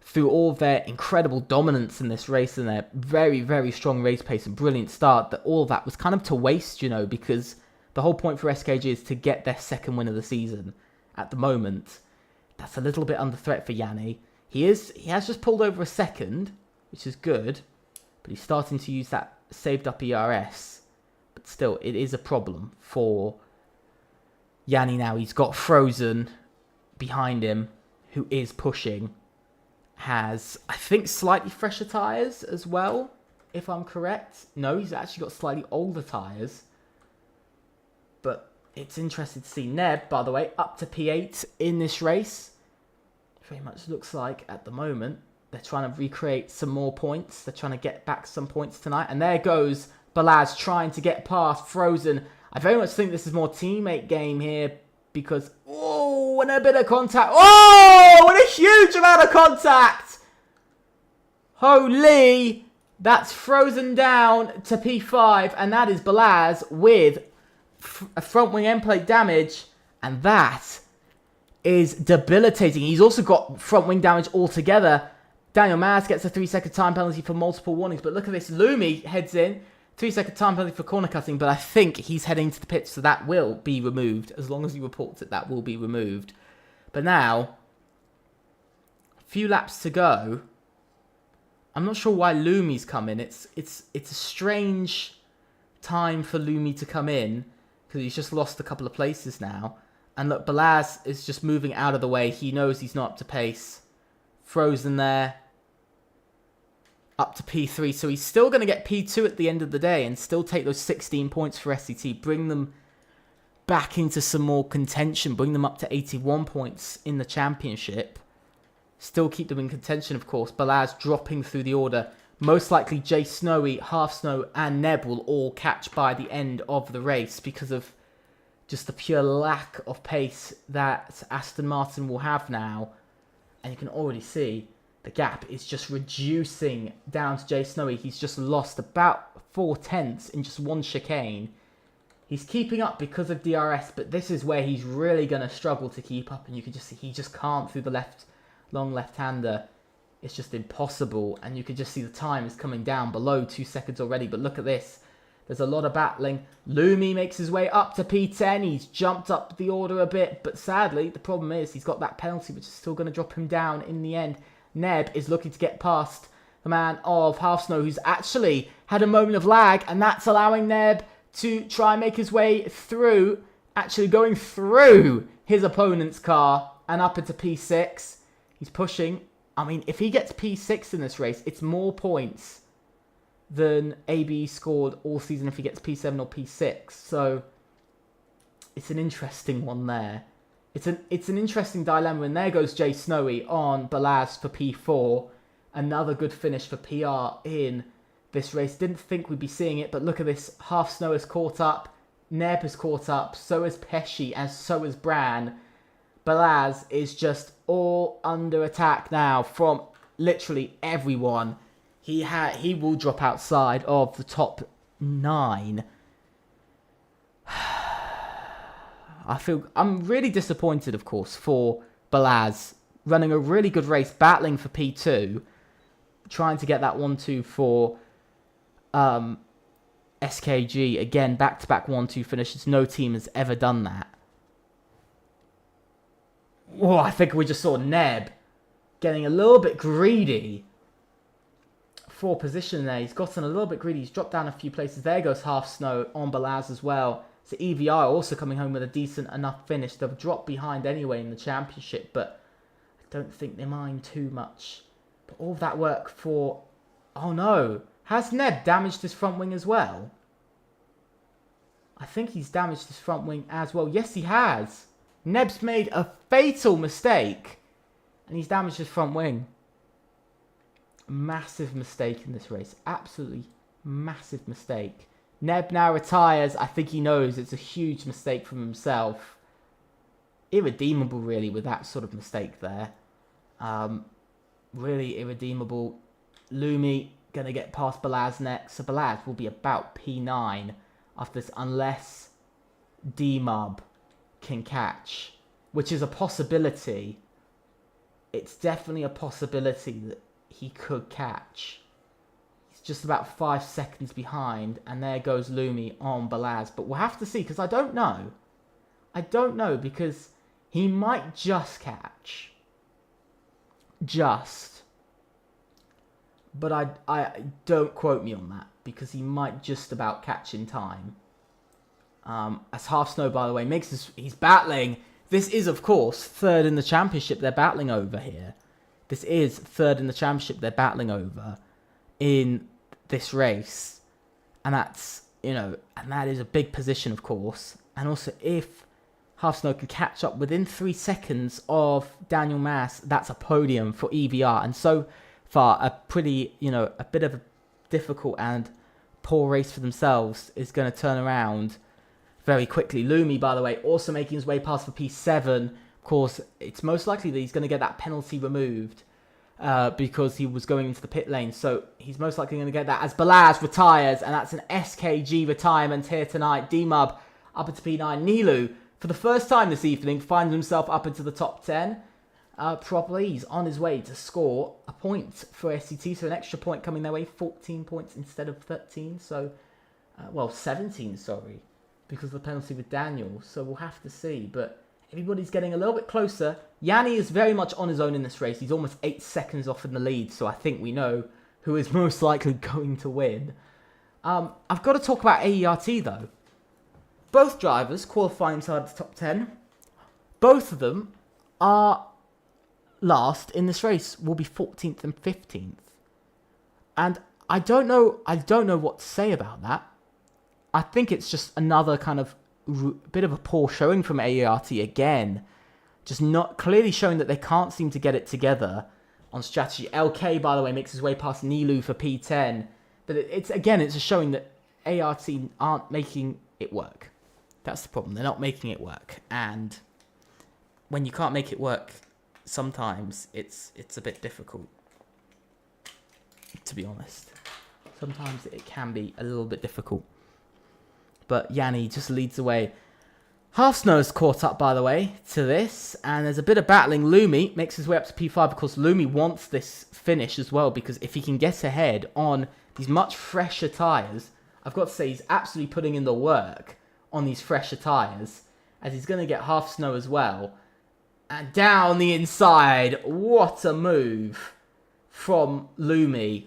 through all their incredible dominance in this race and their very, very strong race pace and brilliant start, that all of that was kind of to waste, you know, because the whole point for SKG is to get their second win of the season. At the moment, that's a little bit under threat for Yanni. He has just pulled over a second, which is good, but he's starting to use that saved up ERS. But still, it is a problem for Yanni now. He's got Frozen behind him, who is pushing. Has, I think, slightly fresher tyres as well, if I'm correct. No, he's actually got slightly older tyres. But it's interesting to see Neb, by the way, up to P8 in this race. Very much looks like, at the moment, they're trying to recreate some more points. They're trying to get back some points tonight. And there goes Balaz trying to get past Frozen. I very much think this is more teammate game here because, oh, and a bit of contact. Oh, and a huge amount of contact. Holy, that's Frozen down to P5. And that is Balaz with a front wing end plate damage. And that is debilitating. He's also got front wing damage altogether. Daniel Maz gets a 3-second time penalty for multiple warnings. But look at this. Lumi heads in. 3-second time penalty for corner cutting. But I think he's heading to the pits. So that will be removed. As long as he reports it, that will be removed. But now, a few laps to go. I'm not sure why Lumi's come in. It's a strange time for Lumi to come in. Because he's just lost a couple of places now. And look, Balaz is just moving out of the way. He knows he's not up to pace. Frozen there. Up to P3. So he's still going to get P2 at the end of the day. And still take those 16 points for SCT. Bring them back into some more contention. Bring them up to 81 points in the championship. Still keep them in contention, of course. Balaz dropping through the order. Most likely Jay Snowy, Half Snow and Neb will all catch by the end of the race because of just the pure lack of pace that Aston Martin will have now. And you can already see the gap is just reducing down to Jay Snowy. He's just lost about 4/10 in just one chicane. He's keeping up because of DRS, but this is where he's really going to struggle to keep up. And you can just see he just can't through the long left-hander. It's just impossible. And you can just see the time is coming down below 2 seconds already. But look at this. There's a lot of battling. Lumi makes his way up to P10. He's jumped up the order a bit. But sadly, the problem is he's got that penalty, which is still going to drop him down in the end. Neb is looking to get past the man of Half Snow, who's actually had a moment of lag. And that's allowing Neb to try and make his way through. Actually going through his opponent's car and up into P6. He's pushing. I mean, if he gets P6 in this race, it's more points than AB scored all season if he gets P7 or P6. So it's an interesting one there. It's an interesting dilemma. And there goes Jay Snowy on Balaz for P4. Another good finish for PR in this race. Didn't think we'd be seeing it, but look at this. Half Snow has caught up. Neb has caught up. So has Pesci, and so has Bran. Balaz is just all under attack now from literally everyone. He will drop outside of the top 9. I'm really disappointed, of course, for Balaz running a really good race, battling for P2, trying to get that 1-2 for SKG. Again, back-to-back 1-2 finishes. No team has ever done that. Oh, I think we just saw Neb getting a little bit greedy for position there. He's gotten a little bit greedy. He's dropped down a few places. There goes Half Snow on Balaz as well. So EVR also coming home with a decent enough finish. They've dropped behind anyway in the championship, but I don't think they mind too much. But all that work for... Oh no! Has Neb damaged his front wing as well? I think he's damaged his front wing as well. Yes, he has! Neb's made a fatal mistake. And he's damaged his front wing. Massive mistake in this race. Absolutely massive mistake. Neb now retires. I think he knows it's a huge mistake from himself. Irredeemable, really, with that sort of mistake there. Really irredeemable. Lumi going to get past Balaz next. So Balaz will be about P9 after this, unless D-Mub can catch, which is a possibility. It's definitely a possibility that he could catch. He's just about 5 seconds behind, and there goes Lumi on Balaz. But we'll have to see, because I don't know. I don't know, because he might just catch. Just. But I don't quote me on that, because he might just about catch in time. As Half Snow, by the way, he's battling. This is, of course, third in the championship they're battling over here. This is third in the championship they're battling over in this race. And that's, and that is a big position, of course. And also, if Half Snow can catch up within 3 seconds of Daniel Mass, that's a podium for EVR. And so far, a pretty, a bit of a difficult and poor race for themselves is going to turn around very quickly. Lumi, by the way, also making his way past for P7. Of course, it's most likely that he's going to get that penalty removed because he was going into the pit lane. So he's most likely going to get that as Balaz retires, and that's an SKG retirement here tonight. D-Mub up into P9. Nilu, for the first time this evening, finds himself up into the top 10. Properly, he's on his way to score a point for SCT, so an extra point coming their way, 14 points instead of 13. So, 17, sorry, because of the penalty with Daniel. So we'll have to see, but everybody's getting a little bit closer. Yanni is very much on his own in this race. He's almost 8 seconds off in the lead, so I think we know who is most likely going to win. I've got to talk about AERT, though. Both drivers qualifying inside the top 10. Both of them are last in this race, will be 14th and 15th. And I don't know what to say about that. I think it's just another kind of bit of a poor showing from AERT again. Just not clearly showing that they can't seem to get it together on strategy. LK, by the way, makes his way past Nilu for P10. But it's a showing that AERT aren't making it work. That's the problem. They're not making it work. And when you can't make it work, sometimes it's a bit difficult, to be honest. Sometimes it can be a little bit difficult. But Yanni just leads the way. Half Snow's caught up, by the way, to this. And there's a bit of battling. Lumi makes his way up to P5. Of course, Lumi wants this finish as well, because if he can get ahead on these much fresher tyres, I've got to say he's absolutely putting in the work on these fresher tyres, as he's going to get Half Snow as well. And down the inside, what a move from Lumi.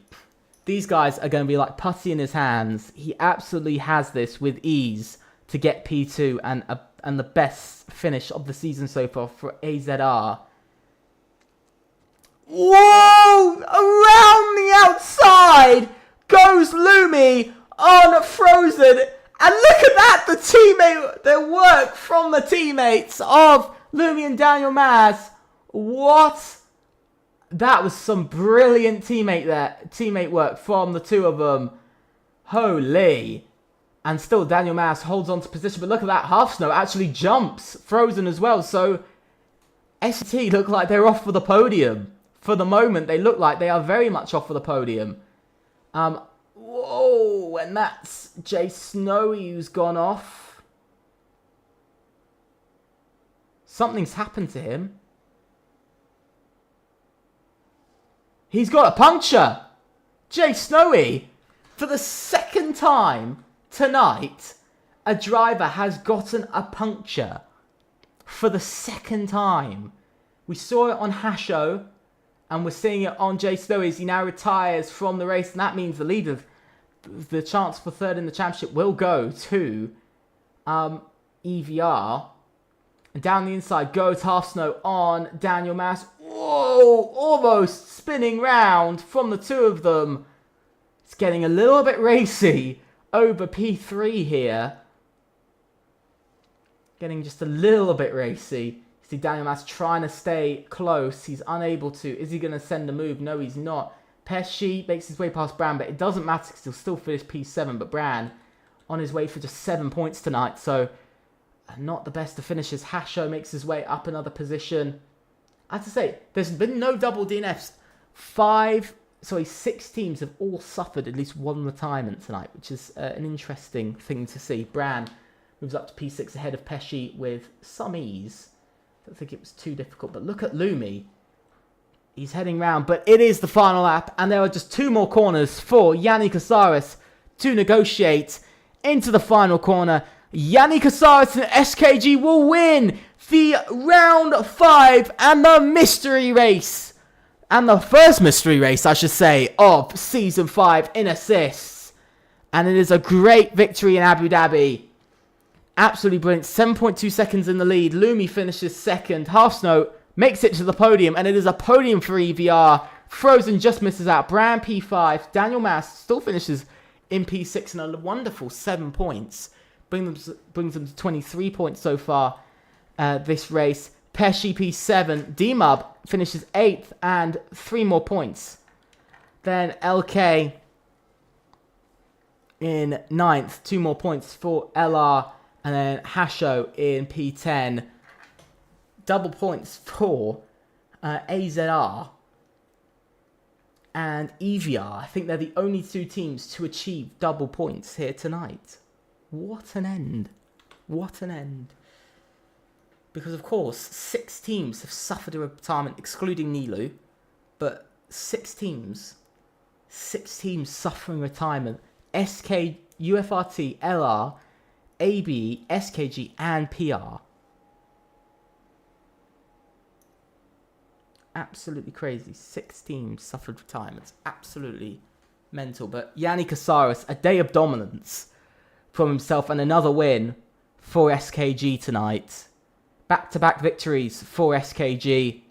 These guys are going to be like putty in his hands. He absolutely has this with ease to get P2 and the best finish of the season so far for AZR. Whoa! Around the outside goes Lumi on Frozen. And look at that! The work from the teammates of Lumi and Daniel Maz. What? That was some brilliant teammate work from the two of them. Holy. And still Daniel Maz holds on to position. But look at that. Half Snow actually jumps Frozen as well. So ST look like they're off for the podium. For the moment, they look like they are very much off for the podium. Whoa. And that's Jay Snowy who's gone off. Something's happened to him. He's got a puncture. Jay Snowy, for the second time tonight, a driver has gotten a puncture. For the second time. We saw it on Hasho, and we're seeing it on Jay Snowy as he now retires from the race. And that means the lead of the chance for third in the championship will go to EVR. And down the inside goes Half Snow on Daniel Mass. Whoa! Oh, almost spinning round from the two of them. It's getting a little bit racy over P3 here. Getting just a little bit racy. See Daniel Mas trying to stay close. He's unable to. Is he going to send a move? No, he's not. Pesci makes his way past Bran, but it doesn't matter because he'll still finish P7. But Bran on his way for just 7 points tonight. So not the best of finishes. Hasho makes his way up another position. I have to say, there's been no double DNFs. 6 teams have all suffered at least one retirement tonight, which is an interesting thing to see. Bran moves up to P6 ahead of Pesci with some ease. Don't think it was too difficult, but look at Lumi. He's heading round, but it is the final lap, and there are just 2 more corners for Yanni Casares to negotiate into the final corner. Yanni Casares and SKG will win the round 5 and the mystery race. And the first mystery race, I should say, of Season 5 in assists. And it is a great victory in Abu Dhabi. Absolutely brilliant. 7.2 seconds in the lead. Lumi finishes second. Half Snow makes it to the podium. And it is a podium for EVR. Frozen just misses out. Bran P5. Daniel Mas still finishes in P6 and a wonderful 7 points. Brings them to 23 points so far this race. Pesci P7. D-Mub finishes 8th and 3 more points. Then LK in 9th. 2 more points for LR. And then Hasho in P10. Double points for AZR and EVR. I think they're the only 2 teams to achieve double points here tonight. What an end. What an end. Because, of course, 6 teams have suffered a retirement, excluding Nilu. But 6 teams suffering retirement. SK, UFRT, LR, AB, SKG, and PR. Absolutely crazy. 6 teams suffered retirements. Absolutely mental. But Yanni Casares, a day of dominance from himself and another win for SKG tonight. Back-to-back victories for SKG.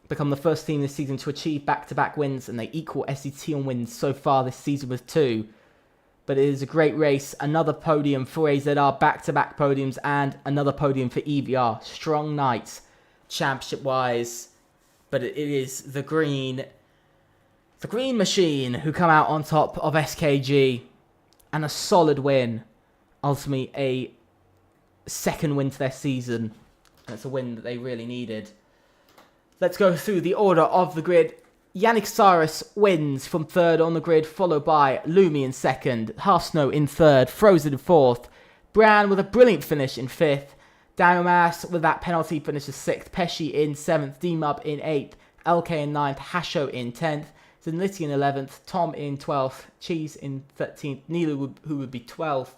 Become the first team this season to achieve back-to-back wins, and they equal SET on wins so far this season with 2. But it is a great race. Another podium for AZR, back-to-back podiums, and another podium for EVR. Strong night, championship-wise. But it is the green machine who come out on top of SKG. And a solid win. Ultimately, a second win to their season. And it's a win that they really needed. Let's go through the order of the grid. Yannick Saris wins from 3rd on the grid, followed by Lumi in 2nd, Half Snow in 3rd, Frozen in 4th, Bran with a brilliant finish in 5th, Daniel Mas with that penalty finishes 6th, Pesci in 7th, D-Mub in 8th, LK in 9th, Hasho in 10th, Zenlity in 11th, Tom in 12th, Cheese in 13th, Nilu who would be 12th,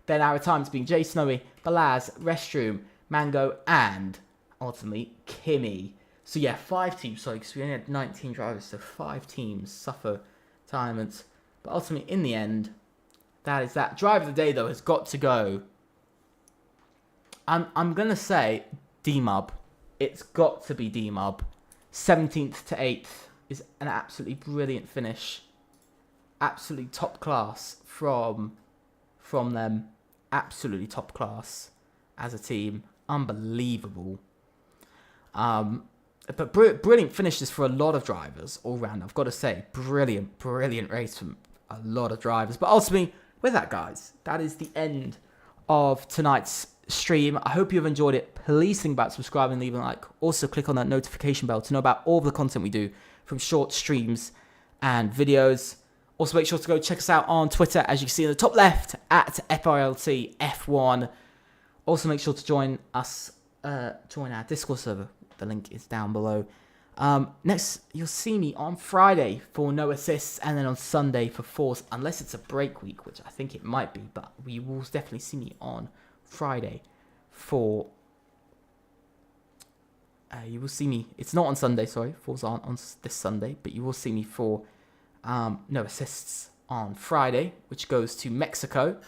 then our times being Jay Snowy, Balaz, Restroom, Mango, and ultimately Kimmy. So yeah, 5 teams, sorry, because we only had 19 drivers, so 5 teams suffer retirements. But ultimately, in the end, that is that. Driver of the day, though, has got to go. I'm going to say D-Mub. It's got to be D-Mub. 17th to 8th is an absolutely brilliant finish. Absolutely top class from them. Absolutely top class as a team. Unbelievable. But brilliant finishes for a lot of drivers all round. I've got to say, brilliant race from a lot of drivers. But ultimately, with that, guys, that is the end of tonight's stream. I hope you've enjoyed it. Please think about subscribing, leaving a like. Also, click on that notification bell to know about all the content we do, from short streams and videos. Also, make sure to go check us out on Twitter, as you can see in the top left, at FRLT F1. Also, make sure to join us, join our Discord server. The link is down below. Next, you'll see me on Friday for no assists, and then on Sunday for fours, unless it's a break week, which I think it might be, but you will definitely see me on Friday for... you will see me... It's not on Sunday, sorry. Fours aren't on this Sunday, but you will see me for no assists on Friday, which goes to Mexico.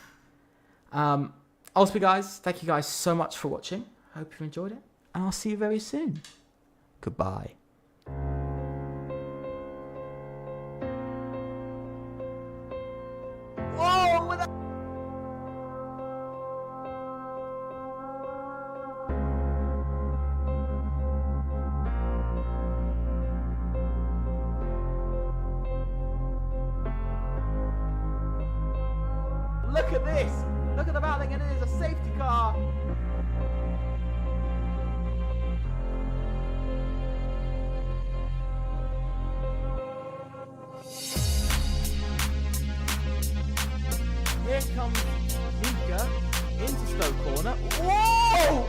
Also, guys, thank you guys so much for watching. I hope you enjoyed it. And I'll see you very soon. Goodbye. look at this. Look at the battling, and it is a safety car. Here comes Mika into slow corner. Whoa!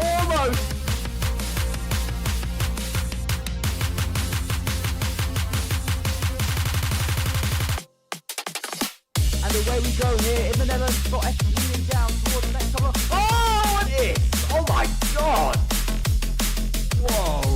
Almost! And away we go here in the Netherlands for F1 down towards the next couple. Oh, it is! Oh my god! Whoa!